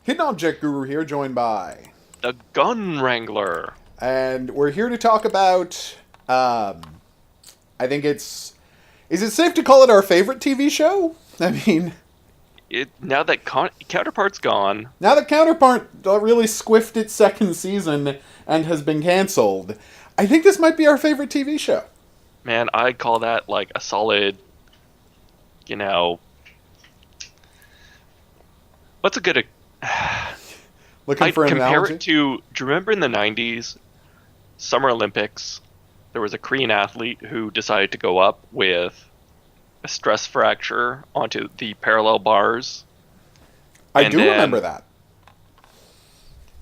Hidden Object Guru here, joined by... The Gun Wrangler. And we're here to talk about... I think it's... Is it safe to call it our favorite TV show? I mean... Now that Counterpart's gone... Now that Counterpart really squiffed its second season and has been cancelled, I think this might be our favorite TV show. Man, I'd call that like a solid... What's a good... Looking for an compare analogy? it to... Do you remember in the 90s, Summer Olympics, there was a Korean athlete who decided to go up with a stress fracture onto the parallel bars? I do remember that.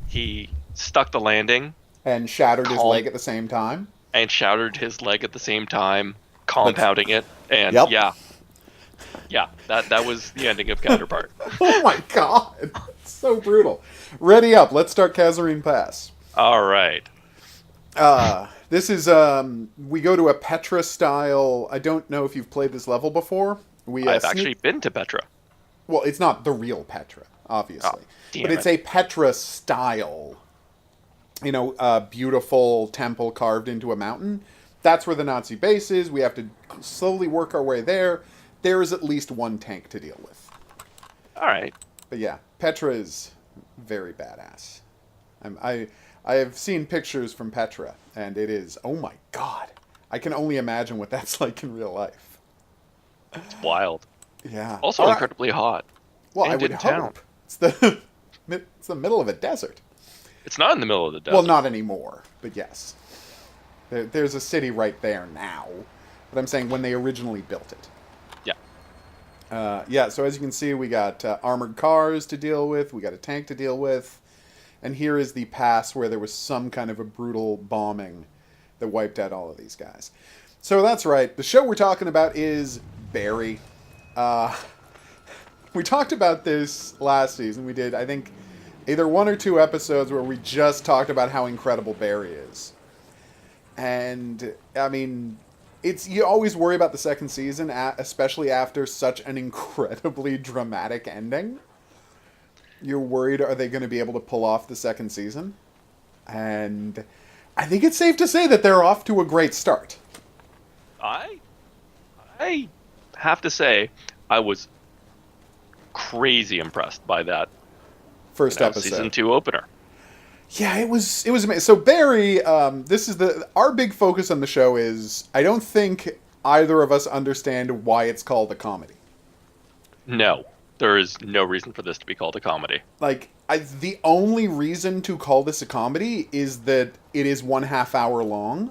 He stuck the landing. And shattered his leg at the same time. And shattered his leg at the same time, compounding it. And Yep. yeah, that was the ending of Counterpart. Oh my god! It's so brutal. Ready up, let's start Kazarine Pass. All right. This is, we go to a Petra style. I don't know if you've played this level before. I've actually been to Petra. Well, it's not the real Petra, obviously. Oh, damn but it's it. a Petra style. Beautiful temple carved into a mountain. That's where the Nazi base is. We have to slowly work our way there. There is at least one tank to deal with. All right. But yeah, Petra is very badass. I have seen pictures from Petra, and it is, oh my god. I can only imagine what that's like in real life. It's wild. Yeah. Also incredibly hot. Well, and I would in hope. town. It's the middle of a desert. It's not in the middle of the desert. Well, not anymore, but yes. There's a city right there now. But I'm saying when they originally built it. Yeah. So as you can see, we got armored cars to deal with. We got a tank to deal with. And here is the pass where there was some kind of a brutal bombing that wiped out all of these guys. So that's right. The show we're talking about is Barry. We talked about this last season. We did, I think, either one or two episodes where we just talked about how incredible Barry is. And, I mean, you always worry about the second season, especially after such an incredibly dramatic ending. You're worried, are they going to be able to pull off the second season? And I think it's safe to say that they're off to a great start. I have to say, I was crazy impressed by that First episode. Season 2 opener. Yeah, it was amazing. So Barry, this is our big focus on the show is, I don't think either of us understand why it's called a comedy. No, there is no reason for this to be called a comedy. Like, the only reason to call this a comedy is that it is 1.5 hour long,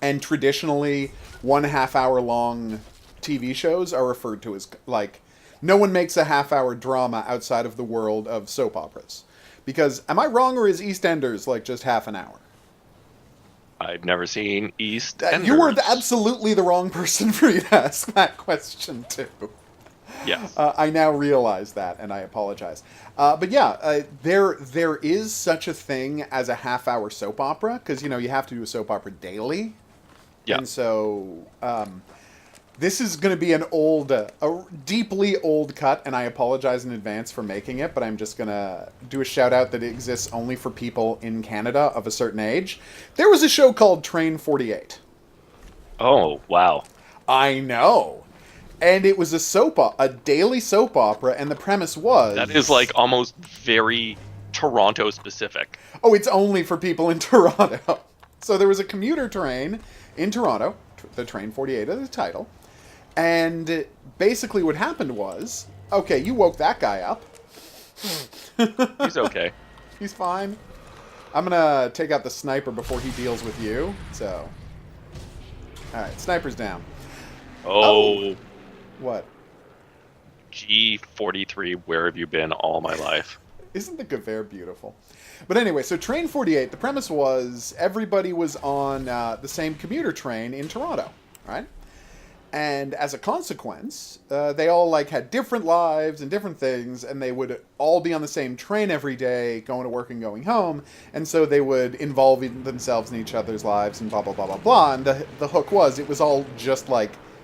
and traditionally 1.5 hour long TV shows are referred to as, like, no one makes a half-hour drama outside of the world of soap operas. Because, am I wrong, or is EastEnders, like, just half an hour? I've never seen EastEnders. You were absolutely the wrong person for you to ask that question, too. Yes. I now realize that, and I apologize. But yeah, there is such a thing as a half-hour soap opera, because, you have to do a soap opera daily. Yeah. And so, this is going to be a deeply old cut, and I apologize in advance for making it, but I'm just going to do a shout-out that it exists only for people in Canada of a certain age. There was a show called Train 48. Oh, wow. I know. And it was a daily soap opera, and the premise was... That is, like, almost very Toronto-specific. Oh, it's only for people in Toronto. So there was a commuter train in Toronto, the Train 48 is the title, and basically what happened was, okay, you woke that guy up. He's okay. He's fine. I'm gonna take out the sniper before he deals with you, so... Alright, sniper's down. Oh. What? G43, where have you been all my life? Isn't the Gewehr beautiful? But anyway, so Train 48, the premise was everybody was on the same commuter train in Toronto, right? And as a consequence, they all had different lives and different things, and they would all be on the same train every day, going to work and going home, and so they would involve themselves in each other's lives and blah, blah, blah, blah, blah. And the hook was, it was all just,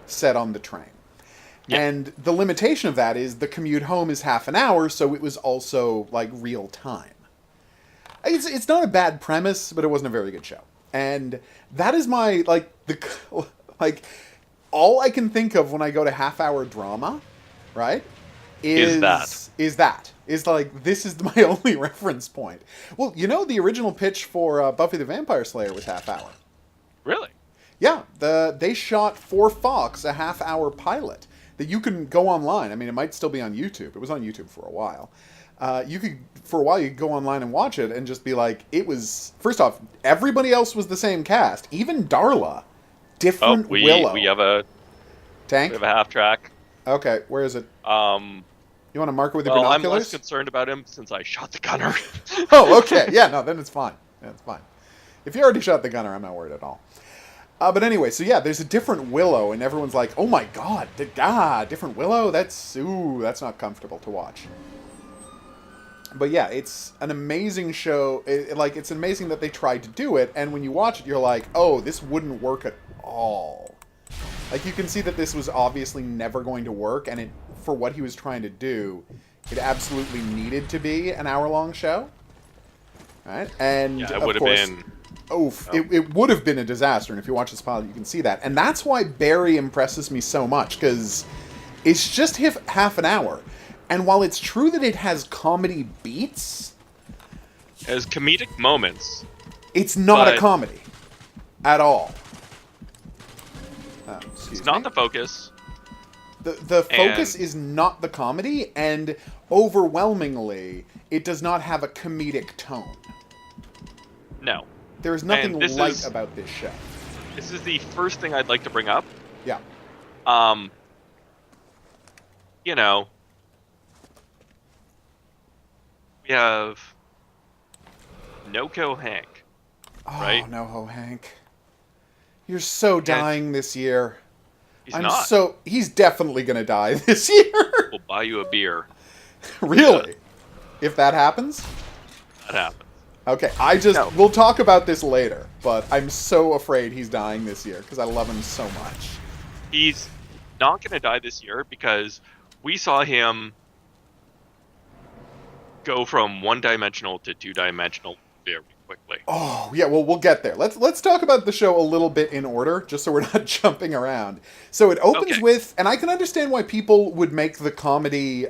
set on the train. Yeah. And the limitation of that is the commute home is half an hour, so it was also like real time. It's not a bad premise, but it wasn't a very good show. And that is my like all I can think of when I go to half-hour drama, right? Is like this is my only reference point. Well, you know, the original pitch for Buffy the Vampire Slayer was half hour. Really? Yeah, they shot for Fox a half-hour pilot that you can go online. I mean, it might still be on YouTube. It was on YouTube for a while. You could go online and watch it and just be like, it was, first off, everybody else was the same cast. Even Darla. Different Willow. We have a tank? We have a half track. Okay, where is it? You want to mark it with the I'm binoculars? less concerned about him since I shot the gunner. Oh, okay. Yeah, no, then it's fine. Yeah, it's fine. If you already shot the gunner, I'm not worried at all. But anyway, so yeah, there's a different Willow, and everyone's like, oh my god, different Willow? That's not comfortable to watch. But yeah, it's an amazing show. It's amazing that they tried to do it, and when you watch it, you're like, oh, this wouldn't work at all. Like, you can see that this was obviously never going to work, and for what he was trying to do, it absolutely needed to be an hour-long show. Right? And, yeah, it would have been... It would have been a disaster, and if you watch this pilot, you can see that. And that's why Barry impresses me so much, because it's just half an hour. And while it's true that it has comedy beats... It has comedic moments. It's not a comedy. At all. It's not the focus. The focus is not the comedy, and overwhelmingly, it does not have a comedic tone. No. There is nothing light about this show. This is the first thing I'd like to bring up. Yeah. You know, we have NoCo Hank, right? Oh, no, Hank. You're so dying this year. He's definitely going to die this year. We'll buy you a beer. Really? If that happens? That happens. Okay, we'll talk about this later, but I'm so afraid he's dying this year because I love him so much. He's not going to die this year because we saw him go from one-dimensional to two-dimensional very quickly. Oh, yeah, well, we'll get there. Let's talk about the show a little bit in order, just so we're not jumping around. So it opens with, and I can understand why people would make the comedy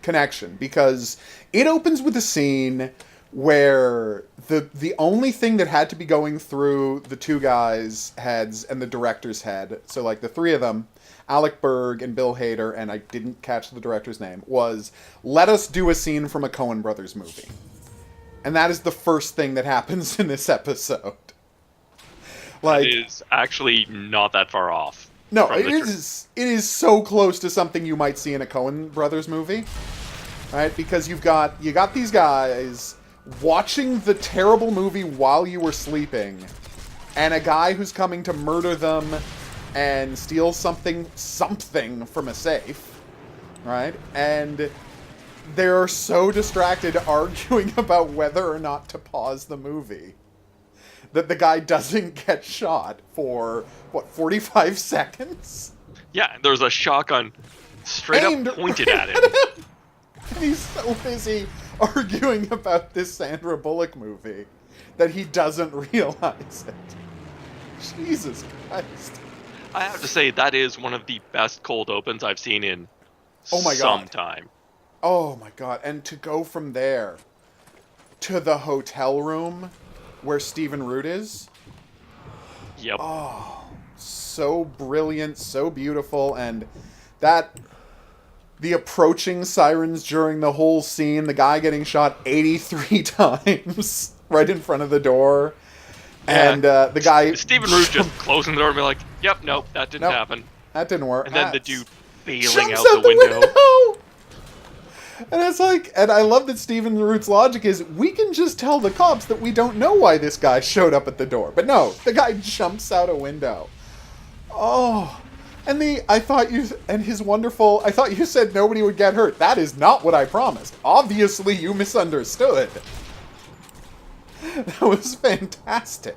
connection, because it opens with a scene where the only thing that had to be going through the two guys' heads and the director's head, so like the three of them, Alec Berg and Bill Hader, and I didn't catch the director's name, was, let us do a scene from a Coen Brothers movie. And that is the first thing that happens in this episode. Like, it is actually not that far off. No, it is so close to something you might see in a Coen Brothers movie. Right? Because you got these guys watching the terrible movie while you were sleeping, and a guy who's coming to murder them and steal something from a safe, right? And they're so distracted arguing about whether or not to pause the movie that the guy doesn't get shot for, 45 seconds? Yeah, there's a shotgun straight up pointed at him. And he's so busy arguing about this Sandra Bullock movie that he doesn't realize it. Jesus Christ. I have to say, that is one of the best cold opens I've seen in some time. Oh my god. And to go from there to the hotel room where Stephen Root is. Yep. Oh, so brilliant, so beautiful, and the approaching sirens during the whole scene, the guy getting shot 83 times right in front of the door. Yeah. And the guy... Stephen Root just closing the door and be like, yep, nope, that didn't happen. That didn't work. And then the dude bailing out the window. And it's like, and I love that Stephen Root's logic is, we can just tell the cops that we don't know why this guy showed up at the door. But no, the guy jumps out a window. Oh... And I thought you said nobody would get hurt. That is not what I promised. Obviously, you misunderstood. That was fantastic.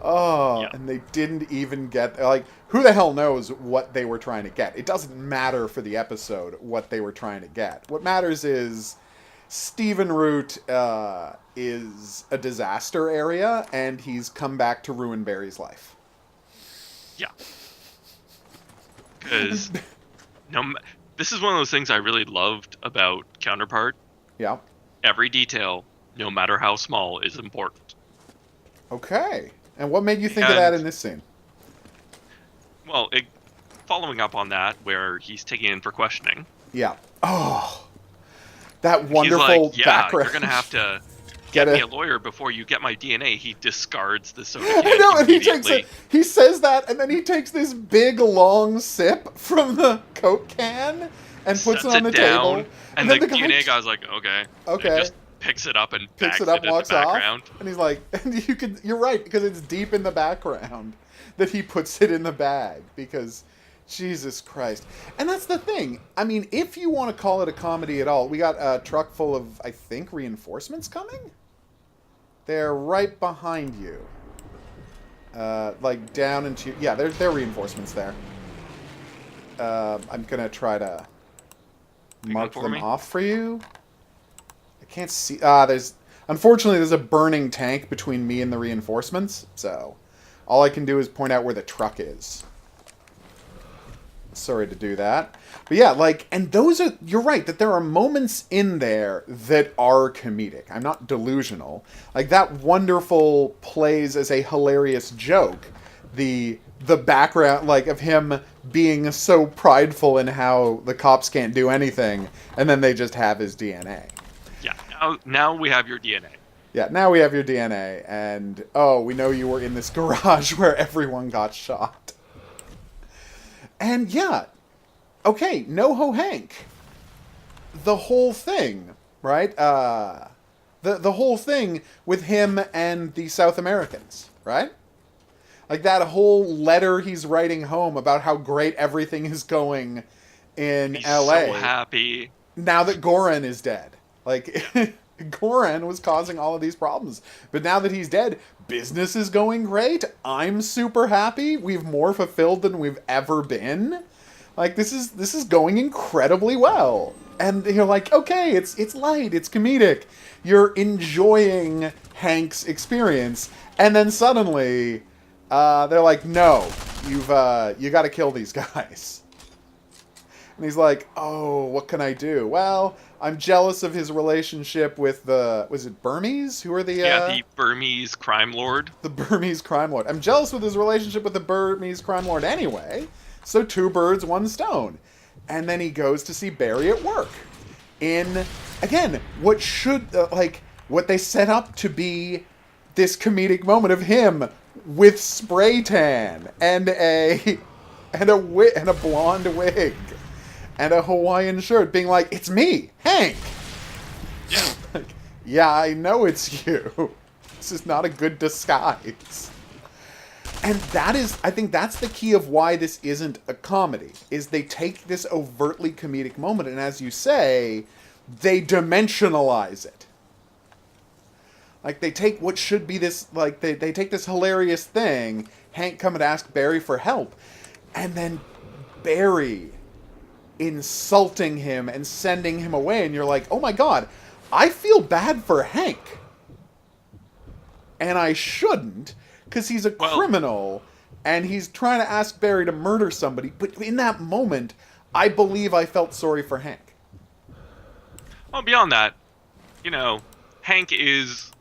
Oh, Yeah. and they didn't even get, like, who the hell knows what they were trying to get? It doesn't matter for the episode what they were trying to get. What matters is Stephen Root is a disaster area, and he's come back to ruin Barry's life. Yeah. Because this is one of those things I really loved about Counterpart. Yeah. Every detail, no matter how small, is important. Okay. And what made you think of that in this scene? Well, following up on that, where he's taken in for questioning. Yeah. Oh, that wonderful he's like, yeah, background. You're gonna have to get me a lawyer before you get my DNA. He discards the soda can. I know, and immediately. he says that, and then he takes this big long sip from the Coke can and puts it on the table. And the DNA guy's like, okay. Okay. And just picks it up and picks bags it up, in walks the background. off, and he's like, and you're right, because it's deep in the background that he puts it in the bag, because Jesus Christ. And that's the thing. I mean, if you want to call it a comedy at all, we got a truck full of, I think, reinforcements coming? They're right behind you. Like down into, yeah, they're reinforcements there. I'm gonna try to mark them off for you. I can't see. Unfortunately, there's a burning tank between me and the reinforcements, so all I can do is point out where the truck is. Sorry to do that. But yeah, and you're right, that there are moments in there that are comedic. I'm not delusional. Like, that wonderful plays as a hilarious joke. The background, of him being so prideful in how the cops can't do anything, and then they just have his DNA. Yeah, now we have your DNA. Yeah, now we have your DNA, and, we know you were in this garage where everyone got shot. And yeah, okay, NoHo Hank. The whole thing, right? The whole thing with him and the South Americans, right? Like that whole letter he's writing home about how great everything is going in LA. So happy. Now that Goran is dead. Goran was causing all of these problems. But now that he's dead, business is going great. I'm super happy. We've more fulfilled than we've ever been. This is going incredibly well. And you're like, okay, it's light, it's comedic. You're enjoying Hank's experience. And then suddenly, they're like, no, you got to kill these guys. And he's like, oh, what can I do? Well, I'm jealous of his relationship with was it Burmese? Who are the... the Burmese crime lord. The Burmese crime lord. I'm jealous with his relationship with the Burmese crime lord anyway. So 2 birds, 1 stone. And then he goes to see Barry at work. In, again, what should, what they set up to be this comedic moment of him with spray tan and a blonde wig. And a Hawaiian shirt, being like, it's me, Hank. Yeah. Yeah, I know it's you. This is not a good disguise. And I think that's the key of why this isn't a comedy, is they take this overtly comedic moment, and as you say, they dimensionalize it. They take what should be this, they take this hilarious thing, Hank coming to ask Barry for help, and then Barry insulting him and sending him away, and you're like, oh my god, I feel bad for Hank. And I shouldn't, because he's a criminal, and he's trying to ask Barry to murder somebody, but in that moment, I believe I felt sorry for Hank. Well, beyond that, Hank is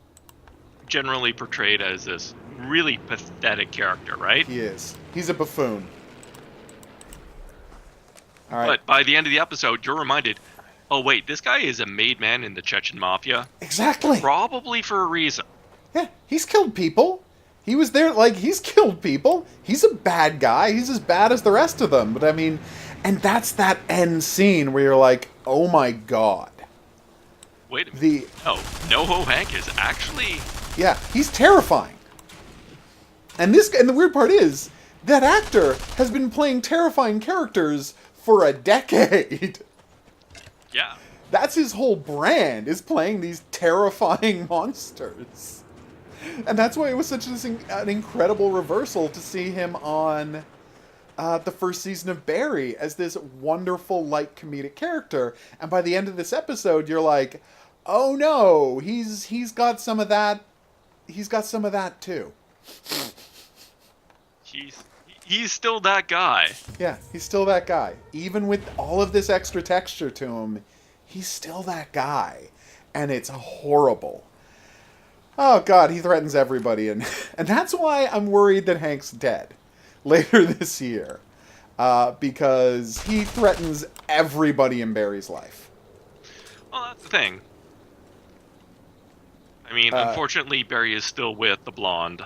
generally portrayed as this really pathetic character, right? He is. He's a buffoon. All right. But by the end of the episode, you're reminded, oh wait, this guy is a made man in the Chechen Mafia. Exactly. Probably for a reason. Yeah, he's killed people. He was there, he's killed people. He's a bad guy. He's as bad as the rest of them. But I mean, and that's that end scene where you're like, oh my god. Wait a minute. NoHo Hank is actually... Yeah, he's terrifying. And the weird part is, that actor has been playing terrifying characters for a decade. Yeah. That's his whole brand, is playing these terrifying monsters. And that's why it was such an incredible reversal to see him on the first season of Barry as this wonderful, light comedic character. And by the end of this episode, you're like, oh no, he's got some of that. He's got some of that too. He's still that guy. Yeah, he's still that guy. Even with all of this extra texture to him, he's still that guy. And it's horrible. Oh god, he threatens everybody, and that's why I'm worried that Hank's dead later this year, because he threatens everybody in Barry's life. Well, that's the thing. I mean, unfortunately, Barry is still with the blonde.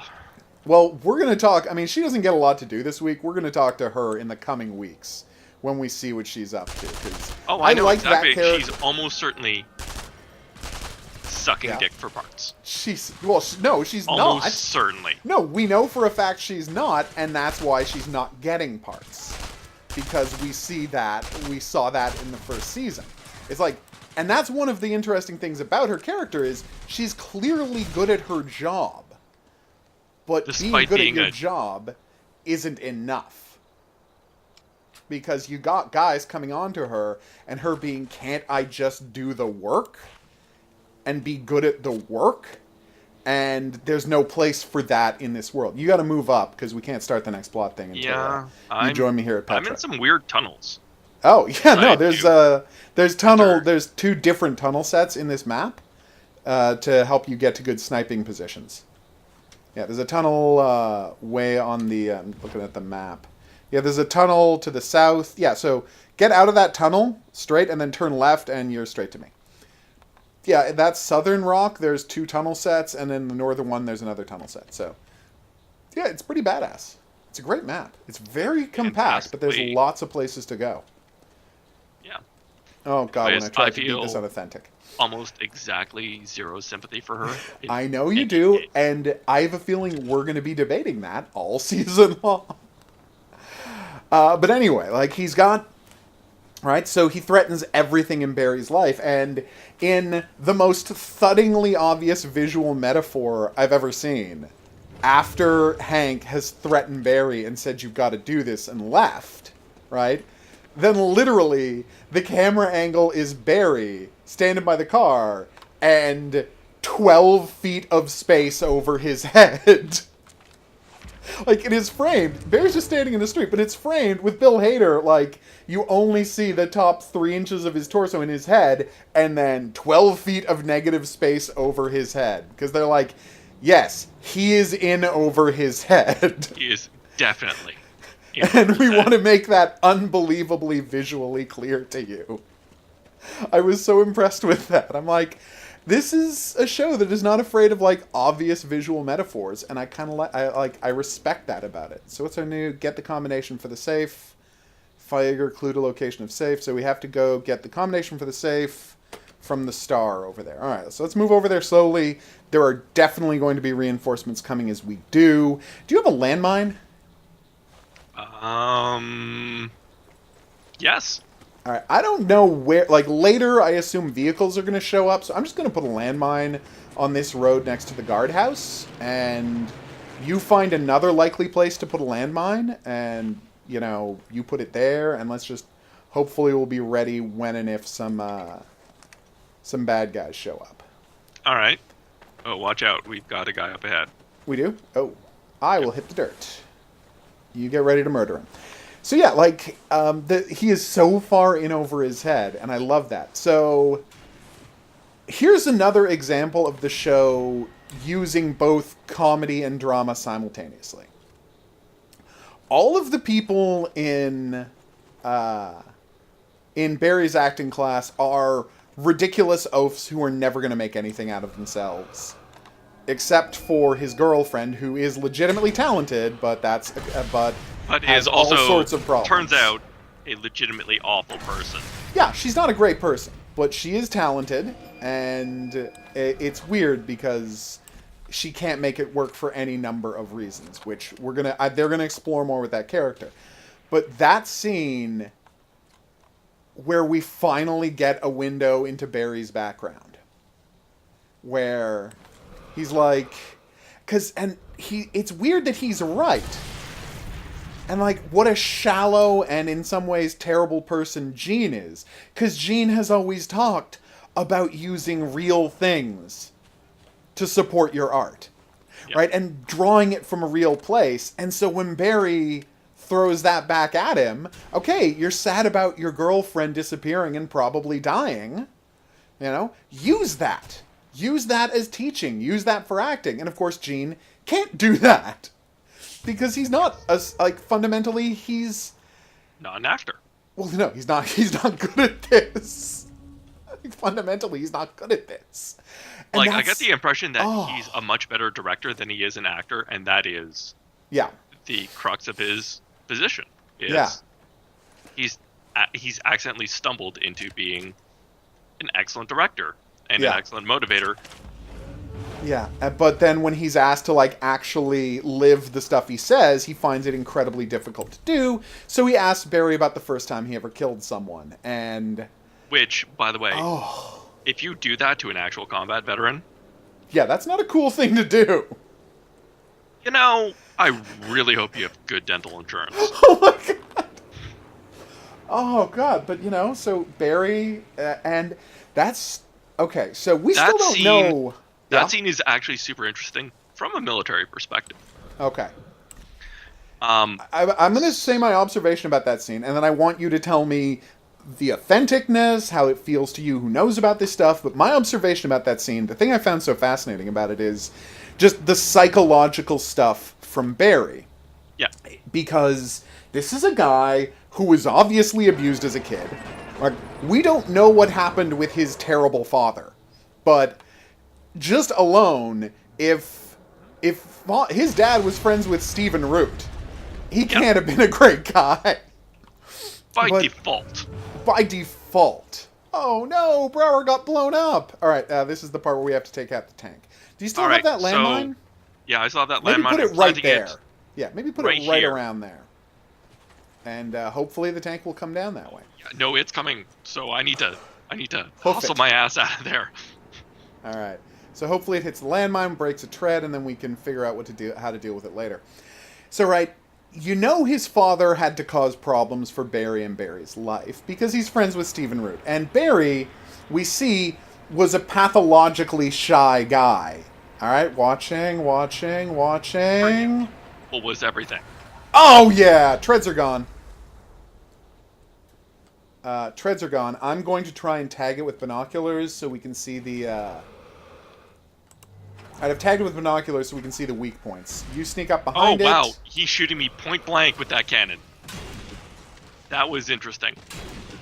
Well, we're going to talk. I mean, she doesn't get a lot to do this week. We're going to talk to her in the coming weeks when we see what she's up to. I know like exactly. That character. She's almost certainly sucking dick for parts. She's almost not. Certainly. No, we know for a fact she's not, and that's why she's not getting parts. Because we saw that in the first season. It's like, and that's one of the interesting things about her character is she's clearly good at her job. But Despite being good at your job isn't enough. Because you got guys coming on to her, and her being, can't I just do the work? And be good at the work? And there's no place for that in this world. You gotta move up, because we can't start the next plot thing until you join me here at Petra. I'm in some weird tunnels. Oh, yeah, no, there's two different tunnel sets in this map to help you get to good sniping positions. Yeah, there's a tunnel way on the... I'm looking at the map. Yeah, there's a tunnel to the south. Yeah, so get out of that tunnel straight and then turn left and you're straight to me. Yeah, that's Southern Rock. There's two tunnel sets, and then the northern one, there's another tunnel set. So, yeah, it's pretty badass. It's a great map. It's very compact, but there's lots of places to go. Yeah. Oh, God, when I tried to beat this unauthentic. Almost exactly zero sympathy for her. I know you do, and I have a feeling we're going to be debating that all season long. But anyway, like, he's got... Right, so he threatens everything in Barry's life, and in the most thuddingly obvious visual metaphor I've ever seen, after Hank has threatened Barry and said, you've got to do this, and left, right, then literally the camera angle is Barry standing by the car, and 12 feet of space over his head. Like, it is framed. Barry's just standing in the street, but it's framed with Bill Hader, like, you only see the top 3 inches of his torso in his head, and then 12 feet of negative space over his head. Because they're like, yes, he is in over his head. He is definitely in and we want to make that unbelievably visually clear to you. I was so impressed with that. I'm like... This is a show that is not afraid of, like, obvious visual metaphors, and I kind of I respect that about it. So what's our new get the combination for the safe? Fire clue to location of safe. So we have to go get the combination for the safe from the star over there. All right, so let's move over there slowly. There are definitely going to be reinforcements coming as we do. Do you have a landmine? Yes. All right, I don't know where, like, later I assume vehicles are going to show up, so I'm just going to put a landmine on this road next to the guardhouse, and you find another likely place to put a landmine, and, you know, you put it there, and let's just, hopefully we'll be ready when and if some bad guys show up. All right. Oh, watch out, we've got a guy up ahead. We do? Oh, I will hit the dirt. You get ready to murder him. So yeah, like, he is so far in over his head, and I love that. So, here's another example of the show using both comedy and drama simultaneously. All of the people in Barry's acting class are ridiculous oafs who are never going to make anything out of themselves. Except for his girlfriend, who is legitimately talented, but is also, all sorts of problems. Turns out, a legitimately awful person. Yeah, she's not a great person, but she is talented, and it's weird because she can't make it work for any number of reasons, which they're gonna explore more with that character. But that scene where we finally get a window into Barry's background, where he's like, it's weird that he's right. And, like, what a shallow and, in some ways, terrible person Gene is. Because Gene has always talked about using real things to support your art. Yeah. Right? And drawing it from a real place. And so when Barry throws that back at him, okay, you're sad about your girlfriend disappearing and probably dying. You know? Use that. Use that as teaching. Use that for acting. And, of course, Gene can't do that. Because he's not, fundamentally, he's... not an actor. Well, no, he's not good at this. Fundamentally, he's not good at this. And I get the impression that he's a much better director than he is an actor, and that is the crux of his position. He's accidentally stumbled into being an excellent director and an excellent motivator. Yeah, but then when he's asked to, like, actually live the stuff he says, he finds it incredibly difficult to do, so he asks Barry about the first time he ever killed someone, and... Which, by the way, if you do that to an actual combat veteran... Yeah, that's not a cool thing to do. You know, I really hope you have good dental insurance. Oh my god! Oh god, but, you know, so Barry, and that's... Okay, so we still don't know... That scene is actually super interesting from a military perspective. Okay. I'm going to say my observation about that scene, and then I want you to tell me the authenticness, how it feels to you who knows about this stuff. But my observation about that scene, the thing I found so fascinating about it is just the psychological stuff from Barry. Yeah. Because this is a guy who was obviously abused as a kid. Like, we don't know what happened with his terrible father, but... just alone, if his dad was friends with Stephen Root, he can't have been a great guy. By default. By default. Oh no, Brower got blown up. All right, this is the part where we have to take out the tank. Do you still have that landmine? Yeah, I still have that maybe landmine. Maybe put it right there. Yeah, maybe put right it right here. around there. And hopefully the tank will come down that way. Yeah, no, it's coming. So I need to hustle my ass out of there. All right. So hopefully it hits the landmine, breaks a tread, and then we can figure out how to deal with it later. So, right, you know his father had to cause problems for Barry and Barry's life because he's friends with Stephen Root. And Barry, we see, was a pathologically shy guy. All right, watching. What was everything? Oh, yeah, treads are gone. Treads are gone. I'm going to try and tag it with binoculars so we can see the... I'd have tagged it with binoculars so we can see the weak points. You sneak up behind it. Oh, wow. He's shooting me point blank with that cannon. That was interesting.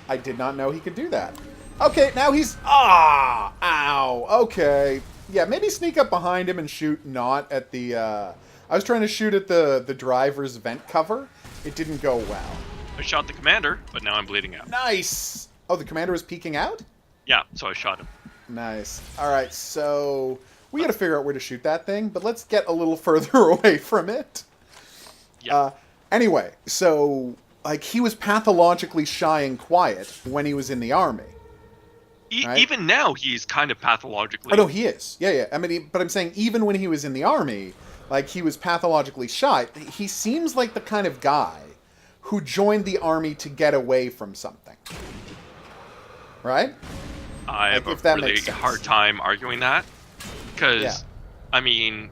I did not know he could do that. Okay, now he's... Ah! Ow. Okay. Yeah, maybe sneak up behind him and shoot not at the... I was trying to shoot at the driver's vent cover. It didn't go well. I shot the commander, but now I'm bleeding out. Nice! Oh, the commander was peeking out? Yeah, so I shot him. Nice. Alright, so... we gotta figure out where to shoot that thing, but let's get a little further away from it. Yeah. Anyway, so, like, he was pathologically shy and quiet when he was in the army. Right? Even now, he's kind of pathologically... Oh, no, he is. Yeah. I mean, but I'm saying even when he was in the army, like, he was pathologically shy. He seems like the kind of guy who joined the army to get away from something. Right? I have a really hard time arguing that. Because, I mean...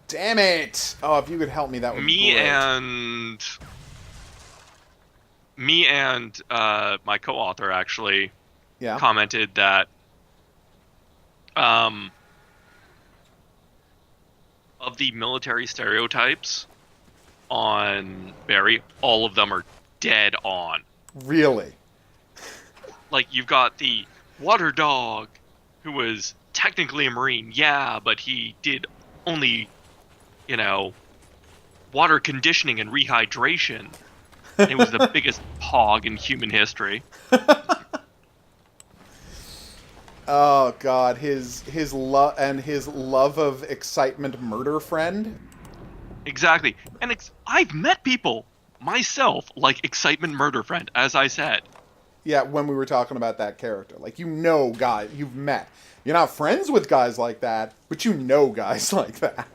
Damn it! Oh, if you could help me, that would be great. Me and my co-author actually commented that of the military stereotypes on Barry, all of them are dead on. Really? Like, you've got the water dog, who was technically a Marine, but he did only, water conditioning and rehydration. And it was the biggest hog in human history. Oh God, his love and his love of excitement murder friend. Exactly, and I've met people myself like excitement murder friend, as I said. Yeah, when we were talking about that character. Like, guys you've met. You're not friends with guys like that, but you know guys like that.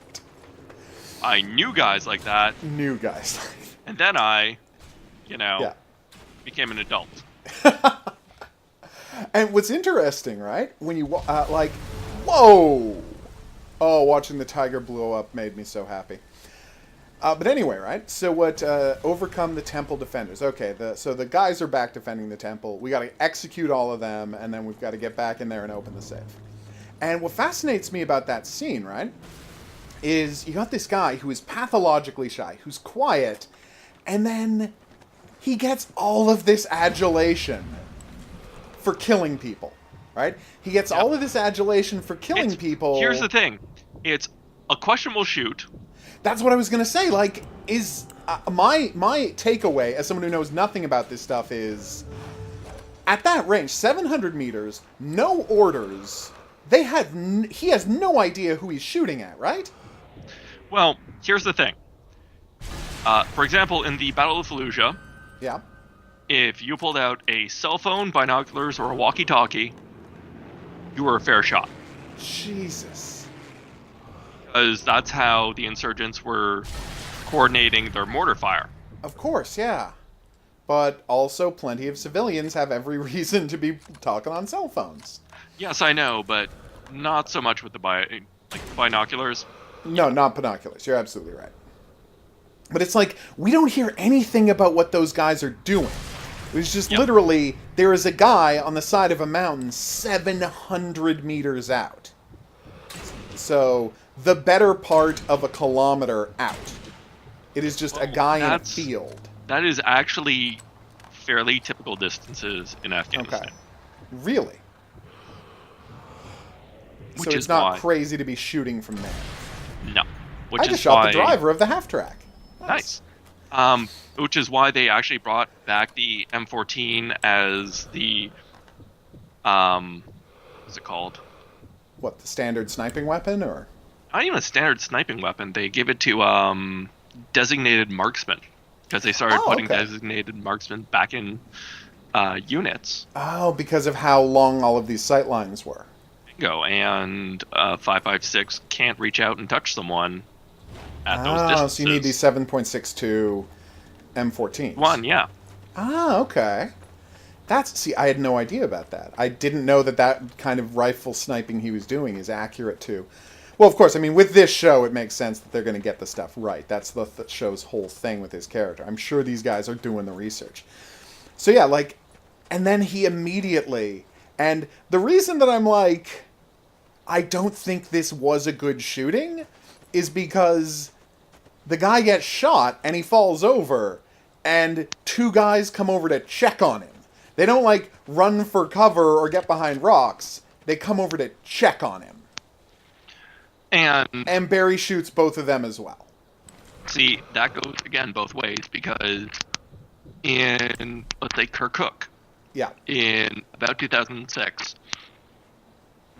I knew guys like that. Knew guys like that. And then I, became an adult. And what's interesting, right? When you, whoa! Oh, watching the tiger blow up made me so happy. But anyway, right? So overcome the temple defenders. Okay, so the guys are back defending the temple. We got to execute all of them, and then we've got to get back in there and open the safe. And what fascinates me about that scene, right, is you got this guy who is pathologically shy, who's quiet, and then he gets all of this adulation for killing people, right? He gets all of this adulation for killing people. Here's the thing. It's a questionable shoot. That's what I was going to say. Like, is my takeaway as someone who knows nothing about this stuff is, at that range, 700 meters, no orders, he has no idea who he's shooting at, right? Well, here's the thing. For example, in the Battle of Fallujah, yeah, if you pulled out a cell phone, binoculars, or a walkie-talkie, you were a fair shot. Jesus. Because that's how the insurgents were coordinating their mortar fire. Of course, yeah. But also plenty of civilians have every reason to be talking on cell phones. Yes, I know, but not so much with the binoculars. No, not binoculars. You're absolutely right. But it's like, we don't hear anything about what those guys are doing. It's just literally, there is a guy on the side of a mountain 700 meters out. So, the better part of a kilometer out. It is just a guy in a field. That is actually fairly typical distances in Afghanistan. Okay. Really? So it's not crazy to be shooting from there. No. I just shot the driver of the half-track. Nice. Which is why they actually brought back the M14 as the, what's it called? What, the standard sniping weapon, or? Not even a standard sniping weapon. They gave it to, designated marksman. Because they started putting designated marksmen back in, units. Oh, because of how long all of these sight lines were. Bingo. And, 5.56 can't reach out and touch someone at those distances. So you need these 7.62 M14s. One, yeah. Ah, okay. See, I had no idea about that. I didn't know that kind of rifle sniping he was doing is accurate too. Well, of course, I mean, with this show, it makes sense that they're going to get the stuff right. That's the show's whole thing with his character. I'm sure these guys are doing the research. So yeah, and then he immediately, and the reason that I'm like, I don't think this was a good shooting is because the guy gets shot and he falls over and two guys come over to check on him. They don't run for cover or get behind rocks. They come over to check on him. And Barry shoots both of them as well. See, that goes again both ways because in, let's say, Kirkuk, in about 2006,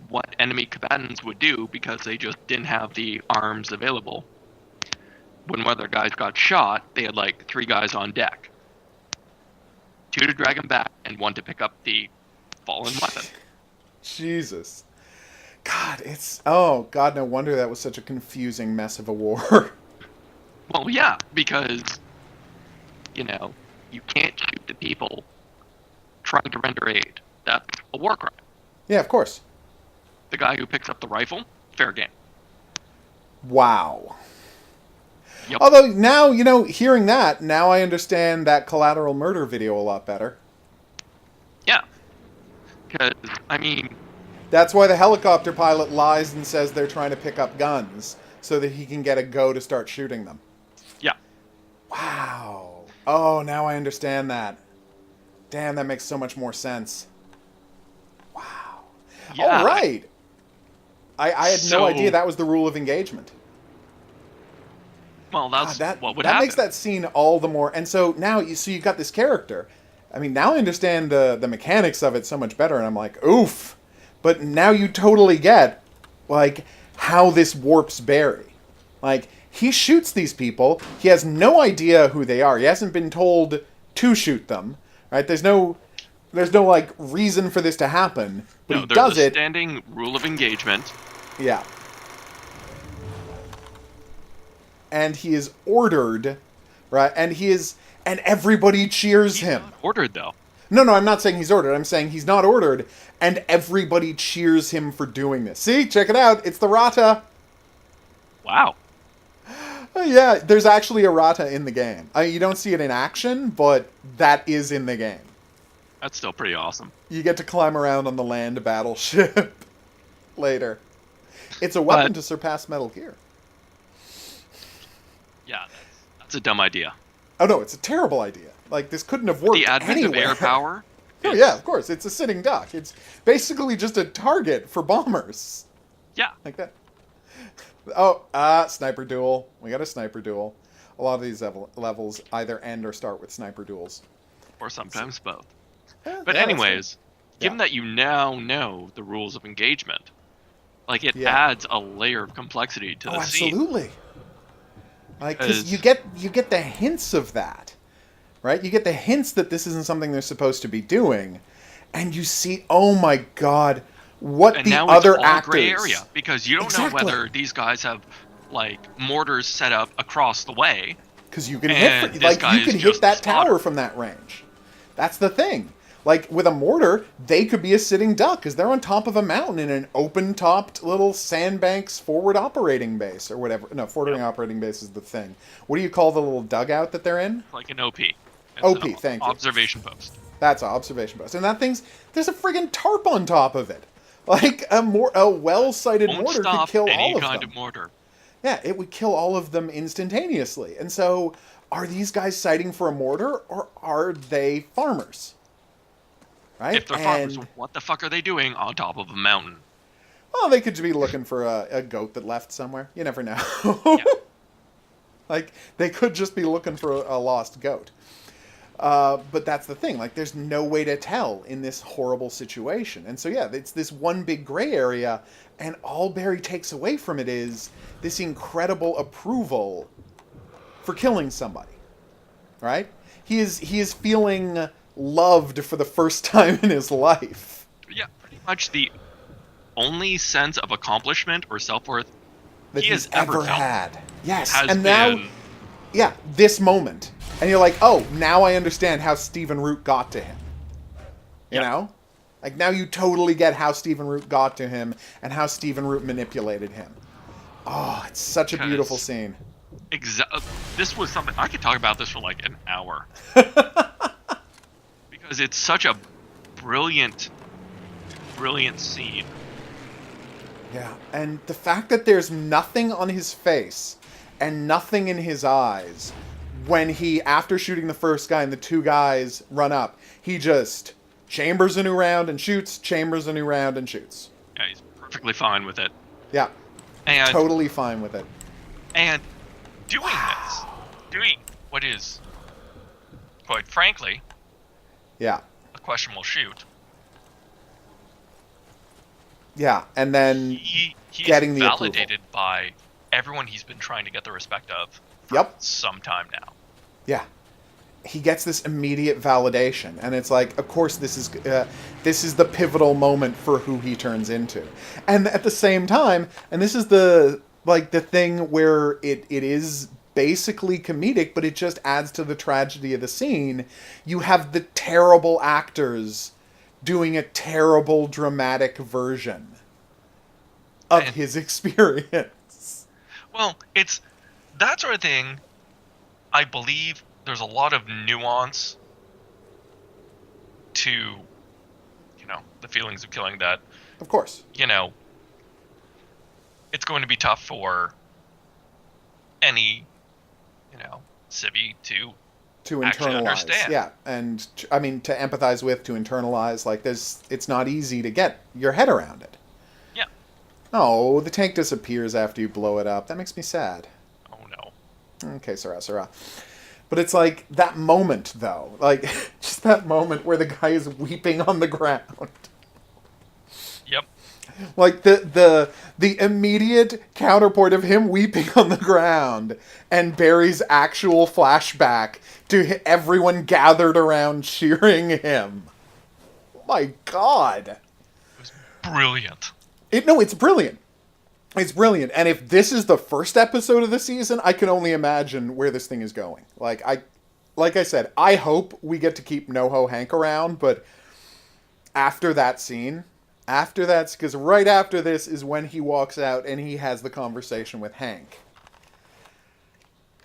what enemy combatants would do because they just didn't have the arms available. When one of their guys got shot, they had 3 guys on deck. 2 to drag him back, and 1 to pick up the fallen weapon. Jesus. God, no wonder that was such a confusing mess of a war. Well, yeah, because, you can't shoot the people trying to render aid. That's a war crime. Yeah, of course. The guy who picks up the rifle, fair game. Wow. Yep. Although now, hearing that, now I understand that collateral murder video a lot better. Yeah. Because, that's why the helicopter pilot lies and says they're trying to pick up guns, so that he can get a go to start shooting them. Yeah. Wow. Oh, now I understand that. Damn, that makes so much more sense. Wow. Yeah. All right. I had no idea that was the rule of engagement. Well, what would happen. That makes that scene all the more... And so now, you've got this character. Now I understand the mechanics of it so much better, and I'm like, oof. But now you totally get, how this warps Barry. He shoots these people. He has no idea who they are. He hasn't been told to shoot them. Right? There's no... There's no, like, reason for this to happen, but no, he does it. There's a standing rule of engagement. Yeah. And he is ordered, right? And everybody cheers him. He's not ordered, though. No, I'm not saying he's ordered. I'm saying he's not ordered, and everybody cheers him for doing this. See? Check it out. It's the Rata. Wow. Yeah, there's actually a Rata in the game. You don't see it in action, but that is in the game. That's still pretty awesome. You get to climb around on the land battleship later. It's a weapon to surpass Metal Gear. Yeah, that's a dumb idea. Oh no, it's a terrible idea. Like, this couldn't have worked the advent anywhere. of air power. Oh yeah, of course. It's a sitting duck. It's basically just a target for bombers. Yeah. Like that. Oh, sniper duel. We got a sniper duel. A lot of these levels either end or start with sniper duels. Or sometimes both. But anyways, given that you now know the rules of engagement, like, it adds a layer of complexity to the scene. Absolutely. Like, because you get the hints of that, right? You get the hints that this isn't something they're supposed to be doing, and you see, oh my god, what and the now other it's all actors. gray area, because you don't know whether these guys have, like, mortars set up across the way. Because you can hit that tower from that range. That's the thing. Like, with a mortar, they could be a sitting duck, because they're on top of a mountain in an open-topped little sandbanks forward operating base, or whatever. No, forward operating base is the thing. What do you call the little dugout that they're in? Like an OP. Thank you. Observation post. That's an observation post. And that thing's, there's a friggin' tarp on top of it. Like, a well-sighted mortar could kill all of them. Any kind of mortar. Yeah, it would kill all of them instantaneously. And so, are these guys sighting for a mortar, or are they farmers? Right? If they're farmers, what the fuck are they doing on top of a mountain? Well, they could be looking for a goat that left somewhere. You never know. Like, they could just be looking for a lost goat. But that's the thing. Like, there's no way to tell in this horrible situation. And so, yeah, it's this one big gray area, and all Barry takes away from it is this incredible approval for killing somebody. Right? He is feeling loved for the first time in his life. Yeah, pretty much the only sense of accomplishment or self-worth that he he's has ever had. Yes, and now, this moment. And you're like, oh, now I understand how Stephen Root got to him. You know? Like, now you totally get how Stephen Root got to him and how Stephen Root manipulated him. Oh, it's such a beautiful scene. This was something, I could talk about this for like an hour. Because it's such a brilliant scene. Yeah, and the fact that there's nothing on his face and nothing in his eyes when he, after shooting the first guy and the two guys run up, he just chambers a new round and shoots, chambers a new round and shoots. Yeah, he's perfectly fine with it. Yeah, and totally fine with it. And doing what is, quite frankly, a questionable shoot. Yeah, and then he's getting the validated approval by everyone he's been trying to get the respect of for some time now. Yeah. He gets this immediate validation, and it's like, of course, this is the pivotal moment for who he turns into. And at the same time, and this is the thing where it is basically comedic, but it just adds to the tragedy of the scene. You have the terrible actors doing a terrible dramatic version of his experience. Well, it's that sort of thing. I believe there's a lot of nuance to, the feelings of killing that. Of course. It's going to be tough for any, civvy to internalize. Understand. Yeah, and I mean to empathize with, to internalize. Like, it's not easy to get your head around it. Yeah. Oh, the tank disappears after you blow it up. That makes me sad. Oh no. Okay, Sarah. But it's like that moment, though. Like, just that moment where the guy is weeping on the ground. Yep. Like, the immediate counterpoint of him weeping on the ground and Barry's actual flashback to everyone gathered around cheering him. my god. It was brilliant. It's brilliant. It's brilliant. And if this is the first episode of the season, I can only imagine where this thing is going. Like I said, I hope we get to keep NoHo Hank around, but after that scene, because right after this is when he walks out and he has the conversation with Hank.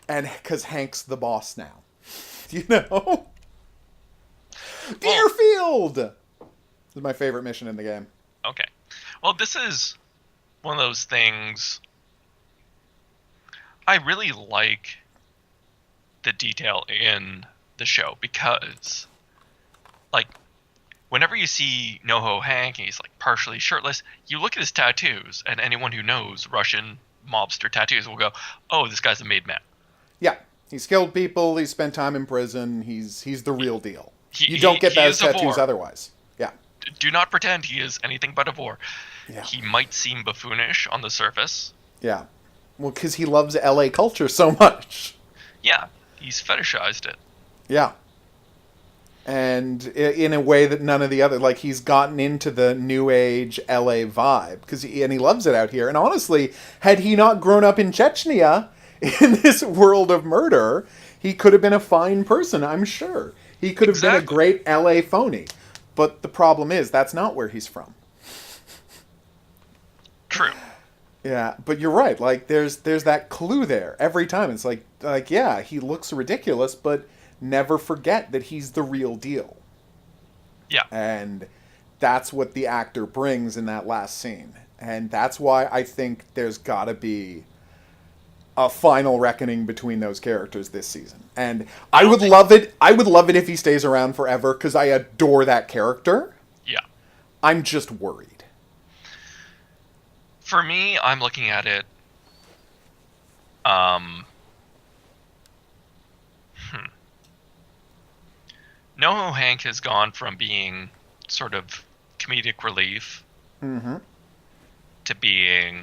And because Hank's the boss now. You know? Deerfield! This is my favorite mission in the game. Okay. Well, this is one of those things. I really like the detail in the show because, like, whenever you see NoHo Hank and he's like partially shirtless, you look at his tattoos, and anyone who knows Russian mobster tattoos will go, "Oh, this guy's a made man." Yeah, he's killed people. He's spent time in prison. He's the real deal. You don't get those tattoos otherwise. Yeah. Do not pretend he is anything but a vor. Yeah. He might seem buffoonish on the surface. Yeah. Well, because he loves LA culture so much. Yeah, he's fetishized it. Yeah. And in a way that none of the other, like, he's gotten into the new age LA vibe and he loves it out here. And honestly, had he not grown up in Chechnya, in this world of murder, he could have been a fine person, I'm sure. He could have been a great LA phony. But the problem is, that's not where he's from. True. Yeah, but you're right. Like, there's that clue there every time. It's like, yeah, he looks ridiculous, but never forget that he's the real deal. Yeah. And that's what the actor brings in that last scene. And that's why I think there's got to be a final reckoning between those characters this season. And I would love it. I would love it if he stays around forever because I adore that character. Yeah. I'm just worried. For me, I'm looking at it. NoHo Hank has gone from being sort of comedic relief to being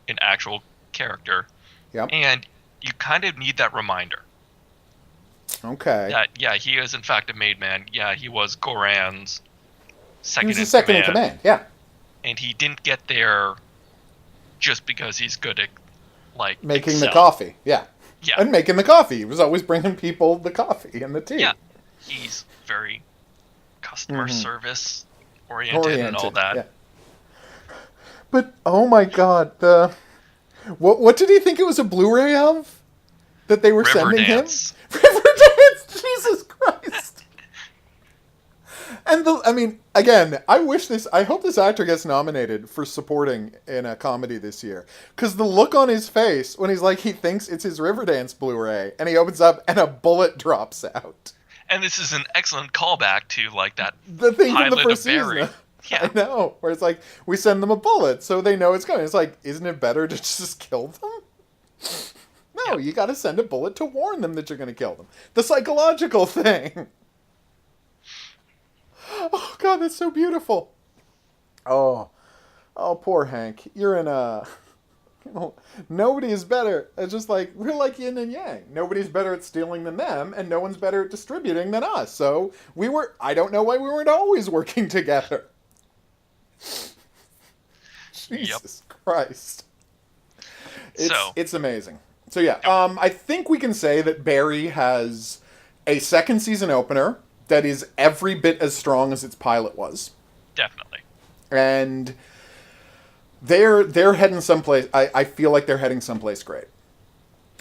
an actual character. Yep. And you kind of need that reminder. Okay. That, yeah, he is in fact a made man. Yeah, he was Goran's second in command. Yeah. And he didn't get there just because he's good at, like, making the coffee. Yeah. Yeah. And making the coffee. He was always bringing people the coffee and the tea. Yeah. He's very customer service oriented and all that. Yeah. But, oh my god, what did he think it was a Blu-ray of? That they were sending him? Riverdance! Jesus Christ! And again, I hope this actor gets nominated for supporting in a comedy this year. Because the look on his face when he's like, he thinks it's his Riverdance Blu-ray, and he opens up and a bullet drops out. And this is an excellent callback to, like, the thing from the first season. Yeah. I know. Where it's like, we send them a bullet so they know it's coming. It's like, isn't it better to just kill them? No, you gotta send a bullet to warn them that you're gonna kill them. The psychological thing. Oh, God, that's so beautiful. Oh, poor Hank. You're in a... nobody is better. It's just like, we're like yin and yang. Nobody's better at stealing than them, and no one's better at distributing than us. So I don't know why we weren't always working together. Jesus Christ. It's amazing. So yeah, I think we can say that Barry has a second season opener that is every bit as strong as its pilot was. Definitely. And they're heading someplace. I feel like they're heading someplace great.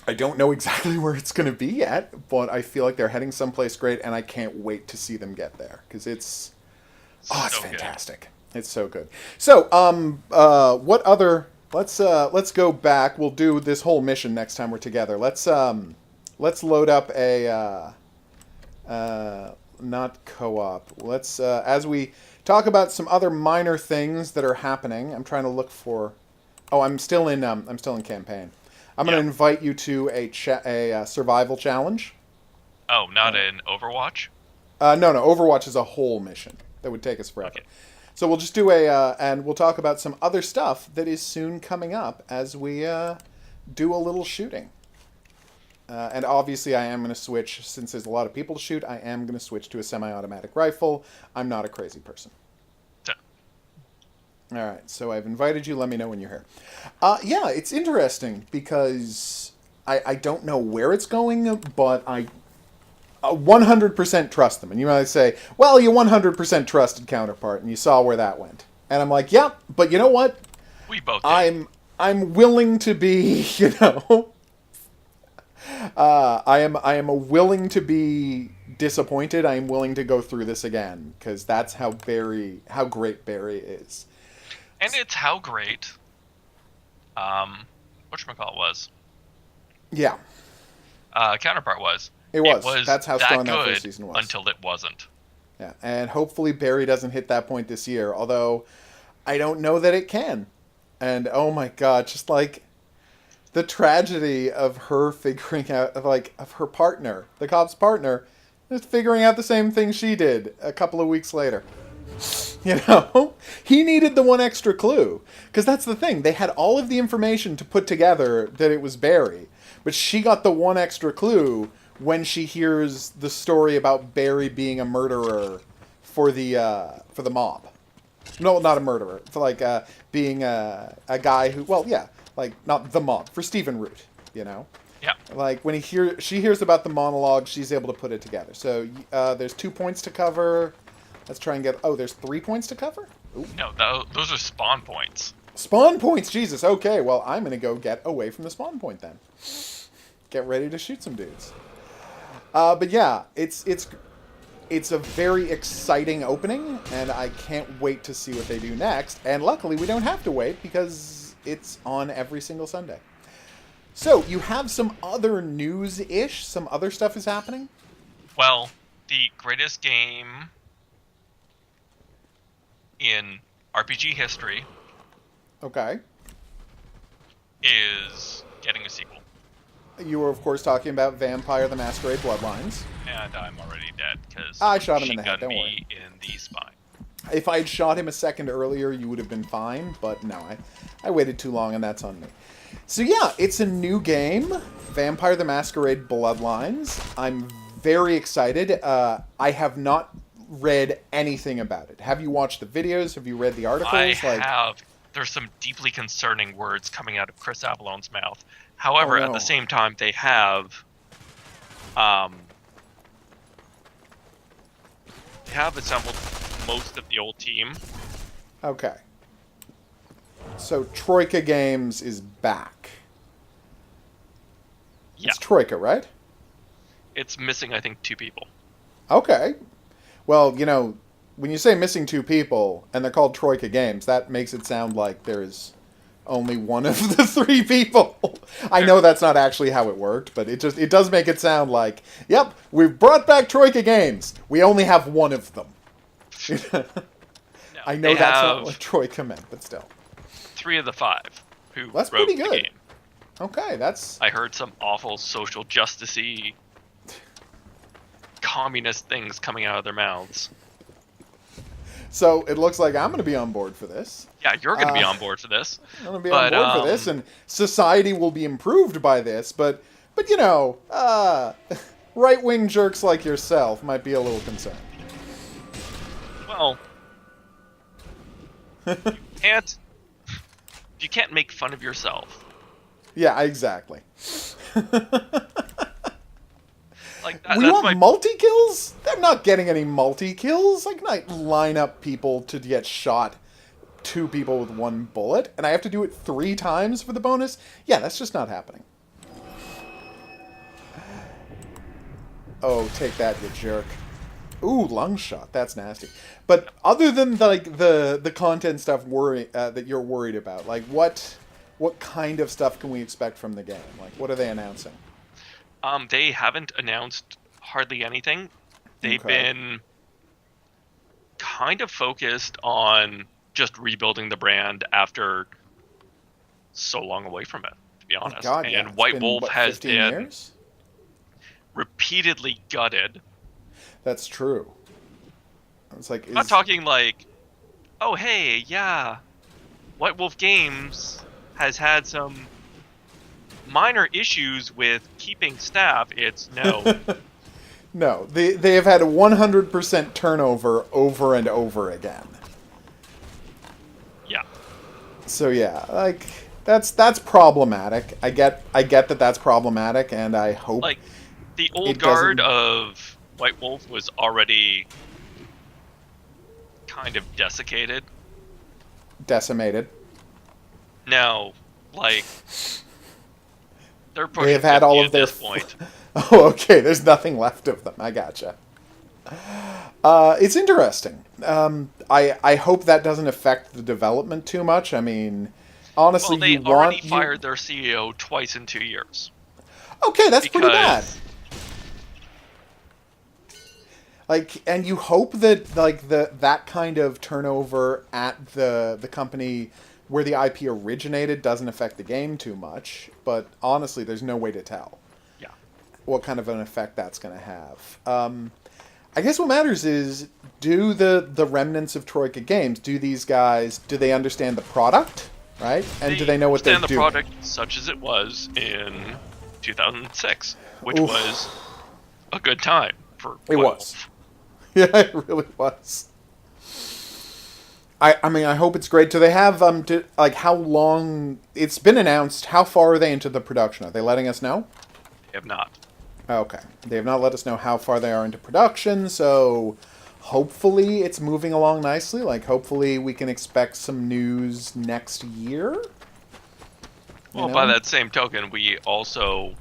I don't know exactly where it's going to be yet, but I feel like they're heading someplace great, and I can't wait to see them get there because it's fantastic. Good. It's so good. So, what other? Let's go back. We'll do this whole mission next time we're together. Let's load up a not co-op. Let's as we talk about some other minor things that are happening. I'm trying to look for. Oh, I'm still in campaign. I'm going to invite you to a survival challenge. Oh, not an Overwatch? No. Overwatch is a whole mission that would take us forever. Okay. So we'll just do and we'll talk about some other stuff that is soon coming up as we do a little shooting. And obviously I am going to switch, since there's a lot of people to shoot, I am going to switch to a semi-automatic rifle. I'm not a crazy person. All right, so I've invited you. Let me know when you're here. Yeah, it's interesting because I don't know where it's going, but I 100% trust them. And you might say, well, you 100% trusted Counterpart, and you saw where that went. And I'm like, yeah, but you know what? We both did. I'm willing to be, you know... I am willing to be disappointed. I am willing to go through this again because that's how great Barry is, and it's how great, whatchamacallit was. Yeah, Counterpart was. It was. That's how strong that first season was. Until it wasn't. Yeah, and hopefully Barry doesn't hit that point this year. Although, I don't know that it can. And oh my god, just like. The tragedy of her figuring out, of her partner, the cop's partner, just figuring out the same thing she did a couple of weeks later. You know? He needed the one extra clue. Because that's the thing. They had all of the information to put together that it was Barry. But she got the one extra clue when she hears the story about Barry being a murderer for the mob. No, not a murderer. For, being a guy who, well, yeah. Not the mob, for Stephen Root, you know? Yeah. When she hears about the monologue, she's able to put it together. So, there's 2 points to cover. Let's try and get... Oh, there's 3 points to cover? Ooh. No, those are spawn points. Spawn points? Jesus, okay. Well, I'm going to go get away from the spawn point, then. Get ready to shoot some dudes. But yeah, it's a very exciting opening, and I can't wait to see what they do next. And luckily, we don't have to wait, because... it's on every single Sunday. So, you have some other news-ish? Some other stuff is happening? Well, the greatest game in RPG history... Okay. ...is getting a sequel. You were, of course, talking about Vampire the Masquerade Bloodlines. And I'm already dead, because I shot him in the head, don't worry. In the spine. If I had shot him a second earlier, you would have been fine, but no, I waited too long, and that's on me. So yeah, it's a new game, Vampire the Masquerade Bloodlines. I'm very excited. I have not read anything about it. Have you watched the videos? Have you read the articles? I have. There's some deeply concerning words coming out of Chris Avalone's mouth. However, at the same time, they have... they have assembled most of the old team. Okay. So Troika Games is back. Yeah. It's Troika, right? It's missing, I think, 2 people. Okay. Well, you know, when you say missing 2 people, and they're called Troika Games, that makes it sound like there's only one of the 3 people. I know that's not actually how it worked, but it does make it sound like, yep, we've brought back Troika Games. We only have one of them. No, I know that's not what Troika meant, but still. 3 of the 5 who that's wrote pretty good. the game. Okay, that's... I heard some awful social justice-y communist things coming out of their mouths. So it looks like I'm going to be on board for this. Yeah, you're going to be on board for this. I'm going to be on board for this, and society will be improved by this, but you know, right-wing jerks like yourself might be a little concerned. Well, you can't make fun of yourself. Yeah, exactly. Like we want multi-kills? They're not getting any multi-kills. I can line up people to get shot 2 people with 1 bullet, and I have to do it 3 times for the bonus? Yeah, that's just not happening. Oh, take that, you jerk. Ooh, lung shot. That's nasty. But other than the content stuff that you're worried about, like what kind of stuff can we expect from the game? Like, what are they announcing? They haven't announced hardly anything. They've been kind of focused on just rebuilding the brand after so long away from it, to be honest. God, and yeah. White Wolf has been years? Repeatedly gutted. That's true. It's like... I'm not talking like, oh, hey, yeah, White Wolf Games has had some minor issues with keeping staff, it's no. No, they have had a 100% turnover over and over again. Yeah. So yeah, like that's problematic. I get that that's problematic, and I hope like the old guard of White Wolf was already kind of desiccated. Decimated. Now, like they have had all of their point. Oh, okay. There's nothing left of them. I gotcha. It's interesting. I hope that doesn't affect the development too much. I mean, honestly, they already fired their CEO twice in 2 years. Okay, that's pretty bad. Like, and you hope that like that kind of turnover at the company where the IP originated doesn't affect the game too much. But honestly, there's no way to tell. Yeah. What kind of an effect that's going to have. I guess what matters is, do the remnants of Troika Games, do they understand the product, right? And do they know what they're doing? Understand the product such as it was in 2006, which was a good time for It was. Yeah, it really was. I mean, I hope it's great. Do they have, how long... It's been announced. How far are they into the production? Are they letting us know? They have not. Okay. They have not let us know how far they are into production, so hopefully it's moving along nicely. Like, hopefully we can expect some news next year. Well, by that same token, we also...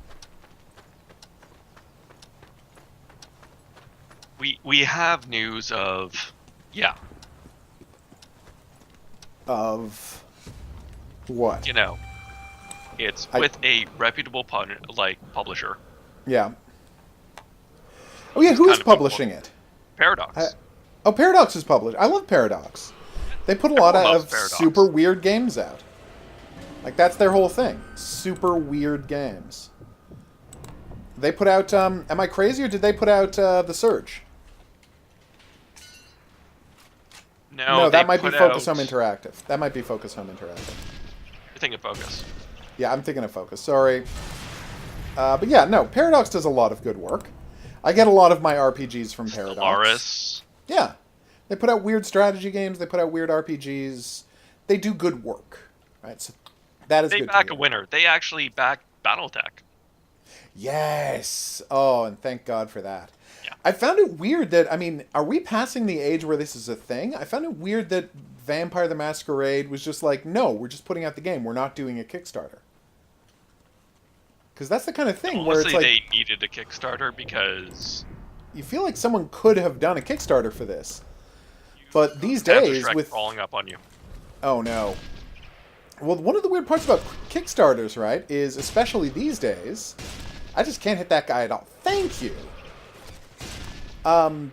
We have news of... Yeah. Of... what? You know, it's with a reputable publisher. Yeah. Oh yeah, who is publishing it? Paradox. Paradox is published. I love Paradox. They put a lot of super weird games out. Like, that's their whole thing. Super weird games. They put out, am I crazy, or did they put out The Surge? No, that might be Focus Home Interactive. That might be Focus Home Interactive. You're thinking Focus. Yeah, I'm thinking of Focus. Sorry. But yeah, no, Paradox does a lot of good work. I get a lot of my RPGs from Paradox. Stellaris. Yeah. They put out weird strategy games. They put out weird RPGs. They do good work. Right? So that is good. They back a winner. They actually back Battletech. Yes. Oh, and thank God for that. Yeah. I found it weird that, I mean, are we passing the age where this is a thing? I found it weird that Vampire the Masquerade was just like, no, we're just putting out the game. We're not doing a Kickstarter. Because that's the kind of thing where it's like... they needed a Kickstarter because... You feel like someone could have done a Kickstarter for this. But these days with... crawling up on you. Oh, no. Well, one of the weird parts about Kickstarters, right, is especially these days... I just can't hit that guy at all. Thank you!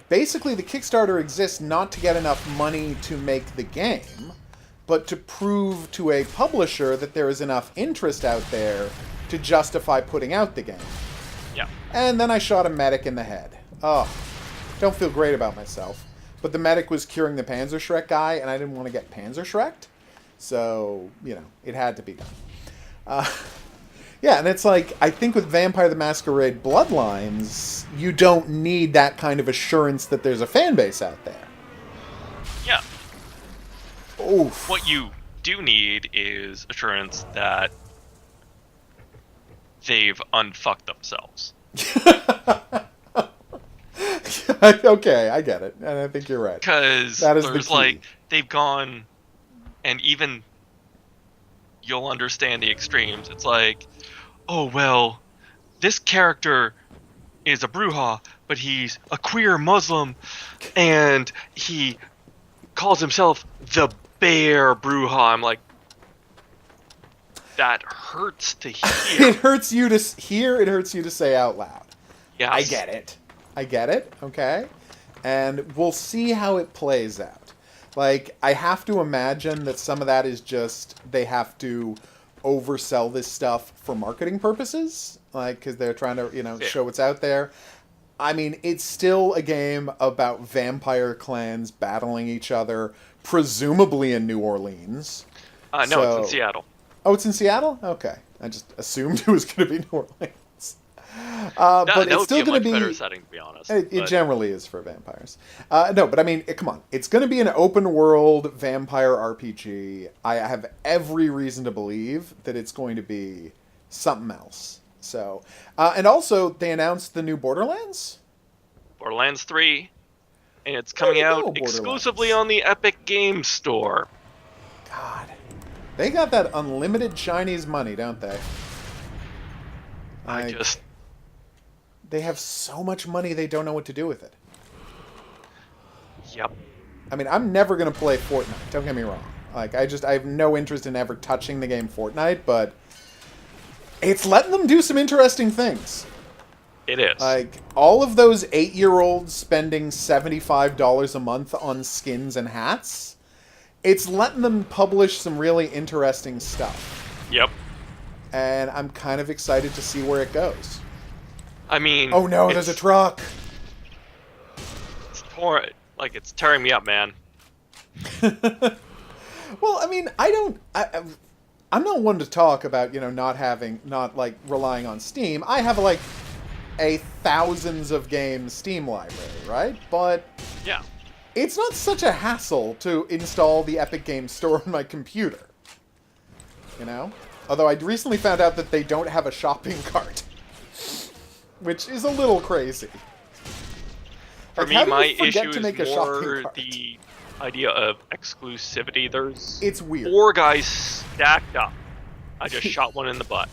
Basically, the Kickstarter exists not to get enough money to make the game, but to prove to a publisher that there is enough interest out there to justify putting out the game. Yeah. And then I shot a medic in the head. Oh, don't feel great about myself. But the medic was curing the Panzerschreck guy, and I didn't want to get Panzerschrecked. So, it had to be done. Yeah, and it's like, I think with Vampire the Masquerade Bloodlines, you don't need that kind of assurance that there's a fan base out there. Yeah. Oof. What you do need is assurance that they've unfucked themselves. Okay, I get it. And I think you're right. Because there's they've gone, and even you'll understand the extremes. It's like, oh, well, this character is a Bruja, but he's a queer Muslim, and he calls himself the Bear Bruja. I'm like, that hurts to hear. It hurts you to hear, it hurts you to say out loud. Yes. I get it, okay? And we'll see how it plays out. Like, I have to imagine that some of that is just they have to oversell this stuff for marketing purposes, like, because they're trying to, show what's out there. I mean, it's still a game about vampire clans battling each other, presumably in New Orleans. No, it's in Seattle. Oh, it's in Seattle? Okay. I just assumed it was going to be New Orleans. But it's still going to be better setting, to be honest. It generally is for vampires. No, but I mean, come on. It's going to be an open world vampire RPG. I have every reason to believe that it's going to be something else. So, and also they announced the new Borderlands. Borderlands 3, and it's coming out exclusively on the Epic Games Store. God, they got that unlimited Chinese money, don't they? They have so much money they don't know what to do with it. Yep. I mean, I'm never going to play Fortnite, don't get me wrong. Like, I have no interest in ever touching the game Fortnite, but it's letting them do some interesting things. It is. Like, all of those 8-year-olds spending $75 a month on skins and hats, it's letting them publish some really interesting stuff. Yep. And I'm kind of excited to see where it goes. I mean... Oh no, there's a truck! It's tearing me up, man. Well, I mean, I'm not one to talk about, not relying on Steam. I have a thousands of games Steam library, right? But yeah, it's not such a hassle to install the Epic Games Store on my computer. Although I recently found out that they don't have a shopping cart, which is a little crazy. For me, my issue is more the idea of exclusivity. It's weird. 4 guys stacked up. I just shot one in the butt.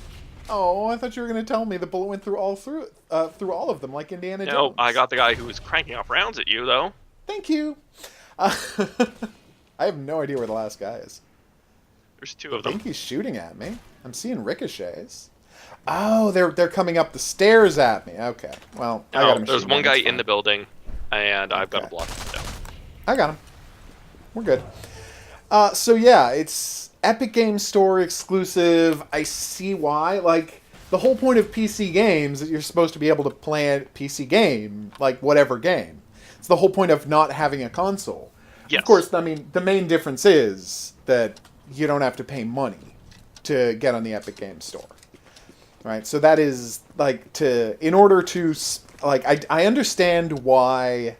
Oh, I thought you were going to tell me the bullet went through all of them, like Indiana Jones. No, I got the guy who was cranking off rounds at you, though. Thank you. I have no idea where the last guy is. There's 2 of them. I think he's shooting at me. I'm seeing ricochets. Oh, they're coming up the stairs at me. Okay, well, I got him. There's one guy in the building, and I've got to block him down. I got him. We're good. So yeah, it's Epic Games Store exclusive. I see why. Like, the whole point of PC games is that you're supposed to be able to play a PC game, like whatever game. It's the whole point of not having a console. Yes. Of course, I mean, the main difference is that you don't have to pay money to get on the Epic Games Store. Right? So that is, in order to, I understand why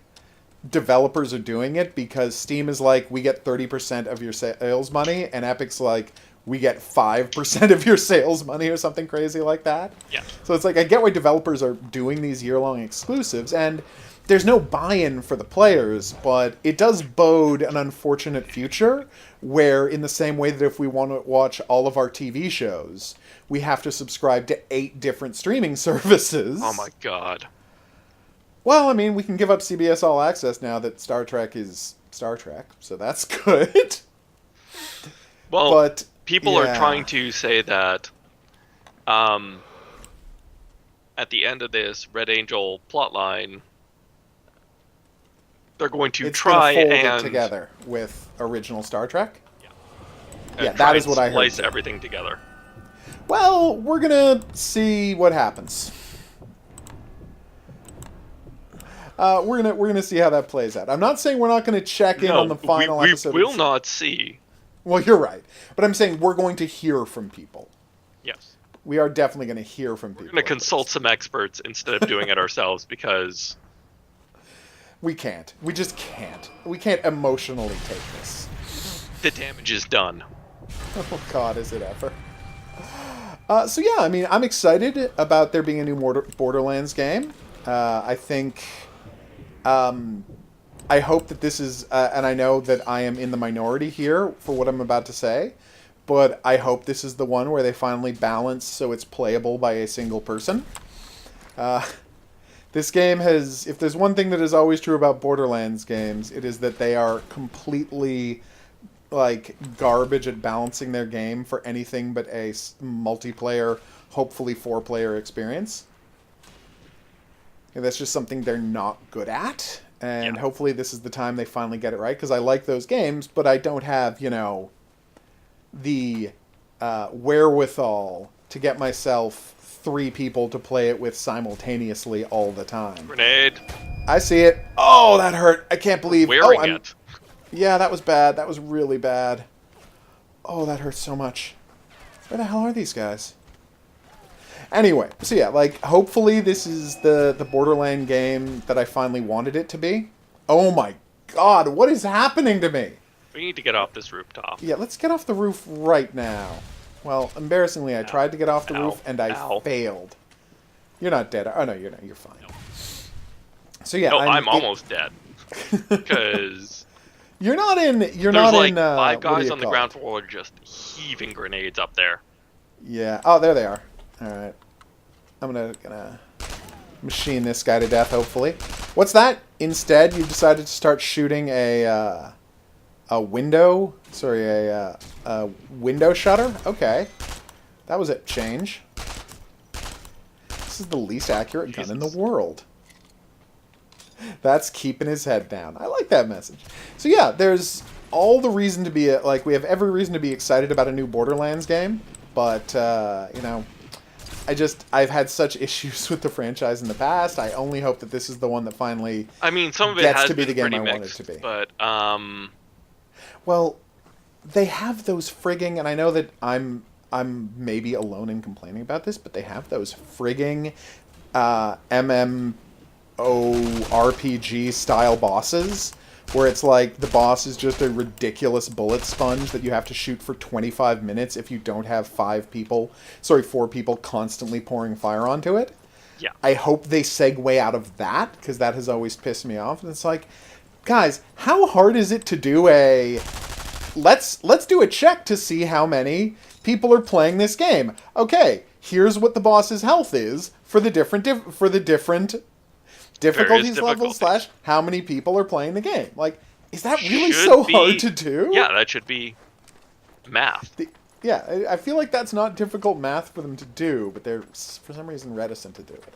developers are doing it, because Steam is like, we get 30% of your sales money, and Epic's like, we get 5% of your sales money, or something crazy like that. Yeah. So it's like, I get why developers are doing these year-long exclusives, and there's no buy-in for the players, but it does bode an unfortunate future, where in the same way that if we want to watch all of our TV shows, we have to subscribe to 8 different streaming services. Oh my god. Well, I mean, we can give up CBS All Access now that Star Trek is Star Trek, so that's good. Well, but people are trying to say that at the end of this Red Angel plotline, they're going to try fold and it together with original Star Trek. Yeah, that is what I heard. Splice everything together. Well, we're gonna see what happens. We're gonna see how that plays out. I'm not saying we're not gonna check in on the final episode. We will not see. Well, you're right, but I'm saying we're going to hear from people. Yes. We are definitely going to hear from people. We're going to consult some experts instead of doing it ourselves, because we can't. We just can't. We can't emotionally take this. The damage is done. Oh God, is it ever? So yeah, I mean, I'm excited about there being a new Borderlands game. I think, I hope that this is, and I know that I am in the minority here for what I'm about to say, but I hope this is the one where they finally balance so it's playable by a single person. This game has, if there's one thing that is always true about Borderlands games, it is that they are completely garbage at balancing their game for anything but a multiplayer, hopefully 4-player experience. And that's just something they're not good at. And hopefully this is the time they finally get it right, because I like those games, but I don't have, the wherewithal to get myself 3 people to play it with simultaneously all the time. Grenade. I see it. Oh, that hurt. I can't believe. Wearing it. Yeah, that was bad. That was really bad. Oh, that hurts so much. Where the hell are these guys? Anyway, so yeah, like, hopefully this is the Borderland game that I finally wanted it to be. Oh my god, what is happening to me? We need to get off this rooftop. Yeah, let's get off the roof right now. Well, embarrassingly, I tried to get off the roof, and I failed. You're not dead. Oh, no, you're not. You're fine. No. So yeah, no, I'm almost dead. Because... You're not in... There's like 5 guys on the ground floor just heaving grenades up there. Yeah. Oh, there they are. Alright. I'm gonna machine this guy to death, hopefully. What's that? Instead, you decided to start shooting a window... Sorry, a window shutter? Okay. That was a change. This is the least accurate gun in the world. That's keeping his head down. I like that message. So yeah, there's all the reason to be... Like, we have every reason to be excited about a new Borderlands game. But, you know... I've had such issues with the franchise in the past. I only hope that this is the one that finally some of it gets has to be the game pretty I want it mixed, to be. But, well, they have those frigging... And I know that I'm maybe alone in complaining about this, but they have those frigging MMORPG-style bosses, where it's like the boss is just a ridiculous bullet sponge that you have to shoot for 25 minutes if you don't have 4 people constantly pouring fire onto it. Yeah. I hope they segue out of that, because that has always pissed me off. And it's like, guys, how hard is it to do a... Let's do a check to see how many people are playing this game. Okay, here's what the boss's health is for the different difficulties levels / how many people are playing the game. Like, is that really so hard to do? Yeah, that should be math. I feel like that's not difficult math for them to do, but they're, for some reason, reticent to do it.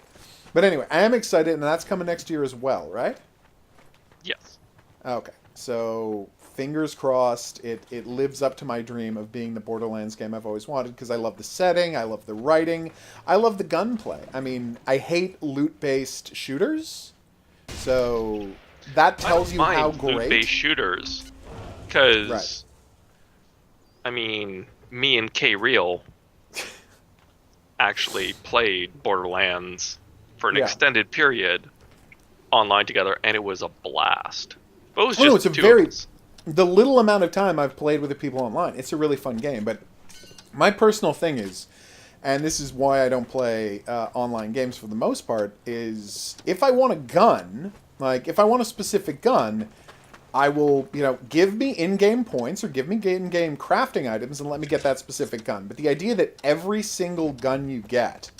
But anyway, I am excited, and that's coming next year as well, right? Yes. Okay, so fingers crossed it lives up to my dream of being the Borderlands game I've always wanted, because I love the setting, I love the writing, I love the gunplay. I mean, I hate loot-based shooters, so that tells you how great... loot-based shooters, because, right. I mean, me and K-Real actually played Borderlands for an extended period online together, and it was a blast. But it was just the little amount of time I've played with the people online, it's a really fun game. But my personal thing is, and this is why I don't play online games for the most part, is if I want a gun, like if I want a specific gun, I will, give me in-game points or give me in-game crafting items and let me get that specific gun. But the idea that every single gun you get,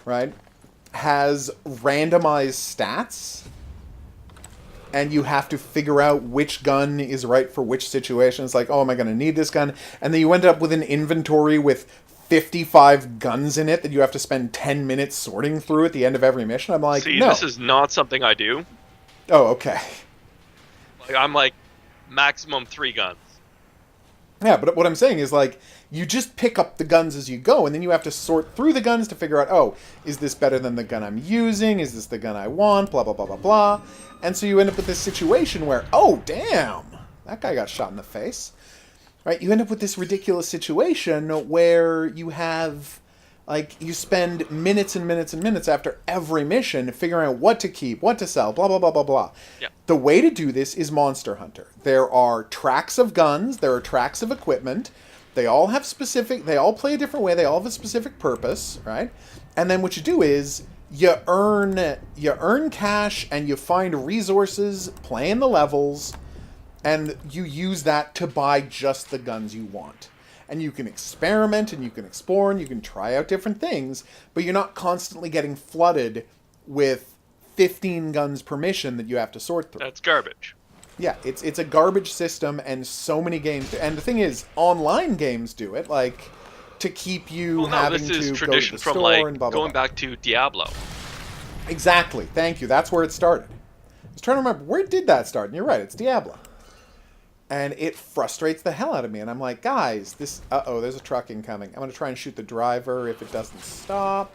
right, has randomized stats, and you have to figure out which gun is right for which situation. It's like, oh, am I going to need this gun? And then you end up with an inventory with 55 guns in it that you have to spend 10 minutes sorting through at the end of every mission. I'm like, See, no. This is not something I do. Oh, okay. I'm like, maximum 3 guns. Yeah, but what I'm saying is, like, you just pick up the guns as you go, and then you have to sort through the guns to figure out, oh, is this better than the gun I'm using? Is this the gun I want? Blah, blah, blah, blah, blah. And so you end up with this situation where, oh, damn, that guy got shot in the face. Right? You end up with this ridiculous situation where you have, like, you spend minutes and minutes and minutes after every mission figuring out what to keep, what to sell, blah, blah, blah, blah, blah. Yeah. The way to do this is Monster Hunter. There are tracks of guns, there are tracks of equipment. They all have they all play a different way, they all have a specific purpose, right? And then what you do is you earn cash and you find resources playing the levels, and you use that to buy just the guns you want. And you can experiment and you can explore and you can try out different things, but you're not constantly getting flooded with 15 guns per mission that you have to sort through. That's garbage. Yeah, it's a garbage system, and so many games... And the thing is, online games do it, like, to keep you having to go to the store and blah, blah, blah. This is tradition from, going back to Diablo. Exactly. Thank you. That's where it started. I was trying to remember, where did that start? And you're right, it's Diablo. And it frustrates the hell out of me. And I'm like, guys, this... Uh-oh, there's a truck incoming. I'm going to try and shoot the driver if it doesn't stop.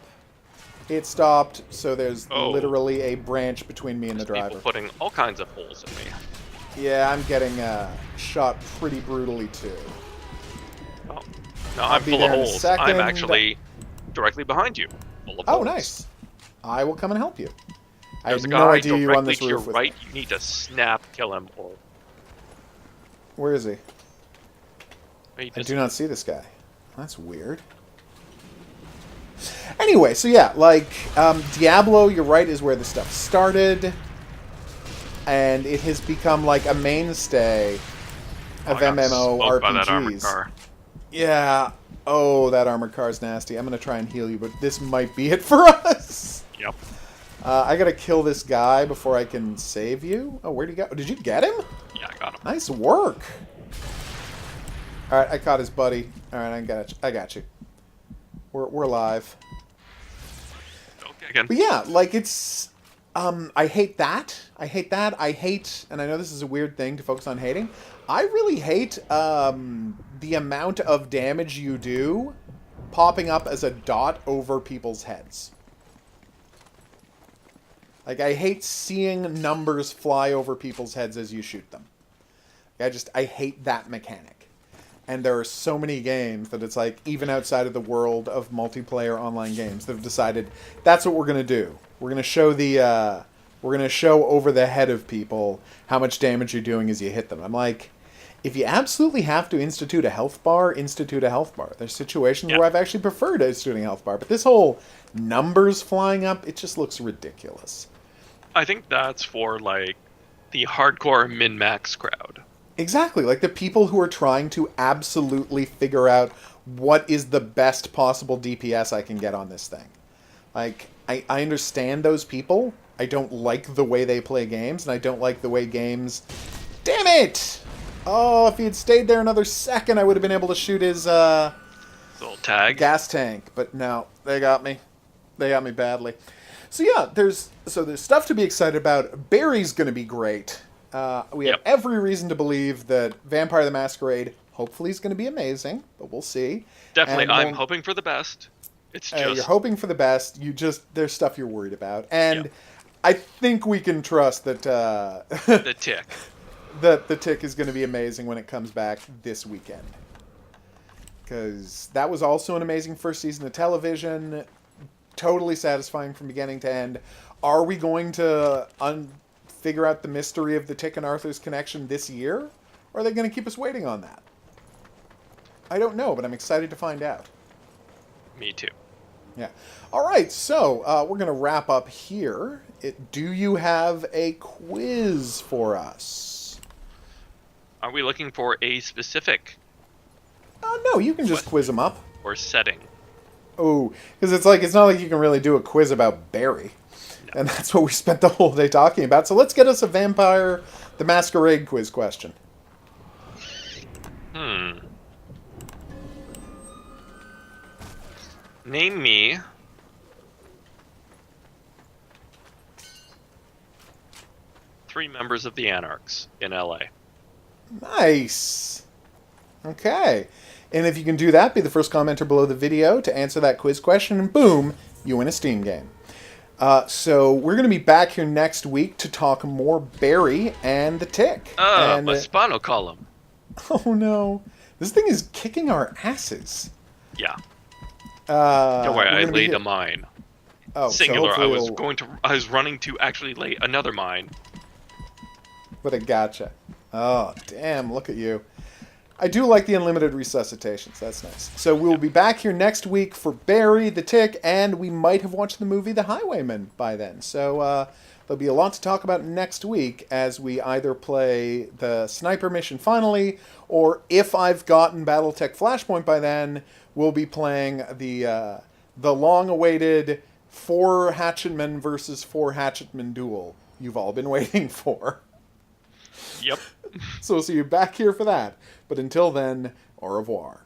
It stopped, so there's literally a branch between me and the driver. People putting all kinds of holes in me. Yeah, I'm getting shot pretty brutally, too. Oh. No, I'm full of holes. I'm actually directly behind you. Full of holes. Nice. I will come and help you. There's a guy directly to your right. You need to kill him, or... Where is he? I do not see this guy. That's weird. Anyway, so yeah, like, Diablo, you're right, is where the stuff started. And it has become, like, a mainstay of MMORPGs. Yeah. Oh, that armored car is nasty. I'm going to try and heal you, but this might be it for us. Yep. I got to kill this guy before I can save you. Oh, where'd he go? Did you get him? Yeah, I got him. Nice work. All right, I caught his buddy. All right, I got you. We're live. Okay, again. But yeah, like, it's... I hate that. I hate, and I know this is a weird thing to focus on hating, I really hate the amount of damage you do popping up as a dot over people's heads. Like, I hate seeing numbers fly over people's heads as you shoot them. I hate that mechanic. And there are so many games that it's like, even outside of the world of multiplayer online games, that have decided that's what we're going to do. We're going to show we're going to show over the head of people how much damage you're doing as you hit them. I'm like, if you absolutely have to institute a health bar, institute a health bar. There's situations where I've actually preferred instituting a health bar, but this whole numbers flying up, it just looks ridiculous. I think that's for, like, the hardcore min-max crowd. Exactly, like the people who are trying to absolutely figure out what is the best possible DPS I can get on this thing. Like, I understand those people. I don't like the way they play games, and I don't like the way games... Damn it! Oh, if he had stayed there another second, I would have been able to shoot his, little tag? Gas tank. But no, they got me. They got me badly. So yeah, there's stuff to be excited about. Barry's going to be great. We have every reason to believe that Vampire the Masquerade hopefully is going to be amazing, but we'll see. Definitely, I'm hoping for the best. It's just... you're hoping for the best. There's stuff you're worried about. And I think we can trust that... the Tick. That the Tick is going to be amazing when it comes back this weekend. Because that was also an amazing first season of television. Totally satisfying from beginning to end. Are we going to figure out the mystery of the Tick and Arthur's connection this year? Or are they going to keep us waiting on that? I don't know, but I'm excited to find out. Me too. Yeah. All right, so we're going to wrap up here. Do you have a quiz for us? Are we looking for a specific... no, you can just quiz them up. Or setting. Oh, because it's not like you can really do a quiz about Barry. No. And that's what we spent the whole day talking about. So let's get us a Vampire the Masquerade quiz question. Name me 3 members of the Anarchs in LA. Nice. Okay. And if you can do that, be the first commenter below the video to answer that quiz question, and boom, you win a Steam game. So we're going to be back here next week to talk more Barry and the Tick. My spinal column. Oh no. This thing is kicking our asses. Yeah. Don't worry, I laid a mine. Oh, singular. So I was running to actually lay another mine. But it gotcha. Oh, damn, look at you. I do like the unlimited resuscitations. That's nice. So we'll be back here next week for Barry, the Tick, and we might have watched the movie The Highwayman by then. So there'll be a lot to talk about next week as we either play the sniper mission finally, or if I've gotten Battletech Flashpoint by then, we'll be playing the long-awaited 4 Hatchetmen versus 4 Hatchetmen duel you've all been waiting for. Yep. So we'll see you back here for that. But until then, au revoir.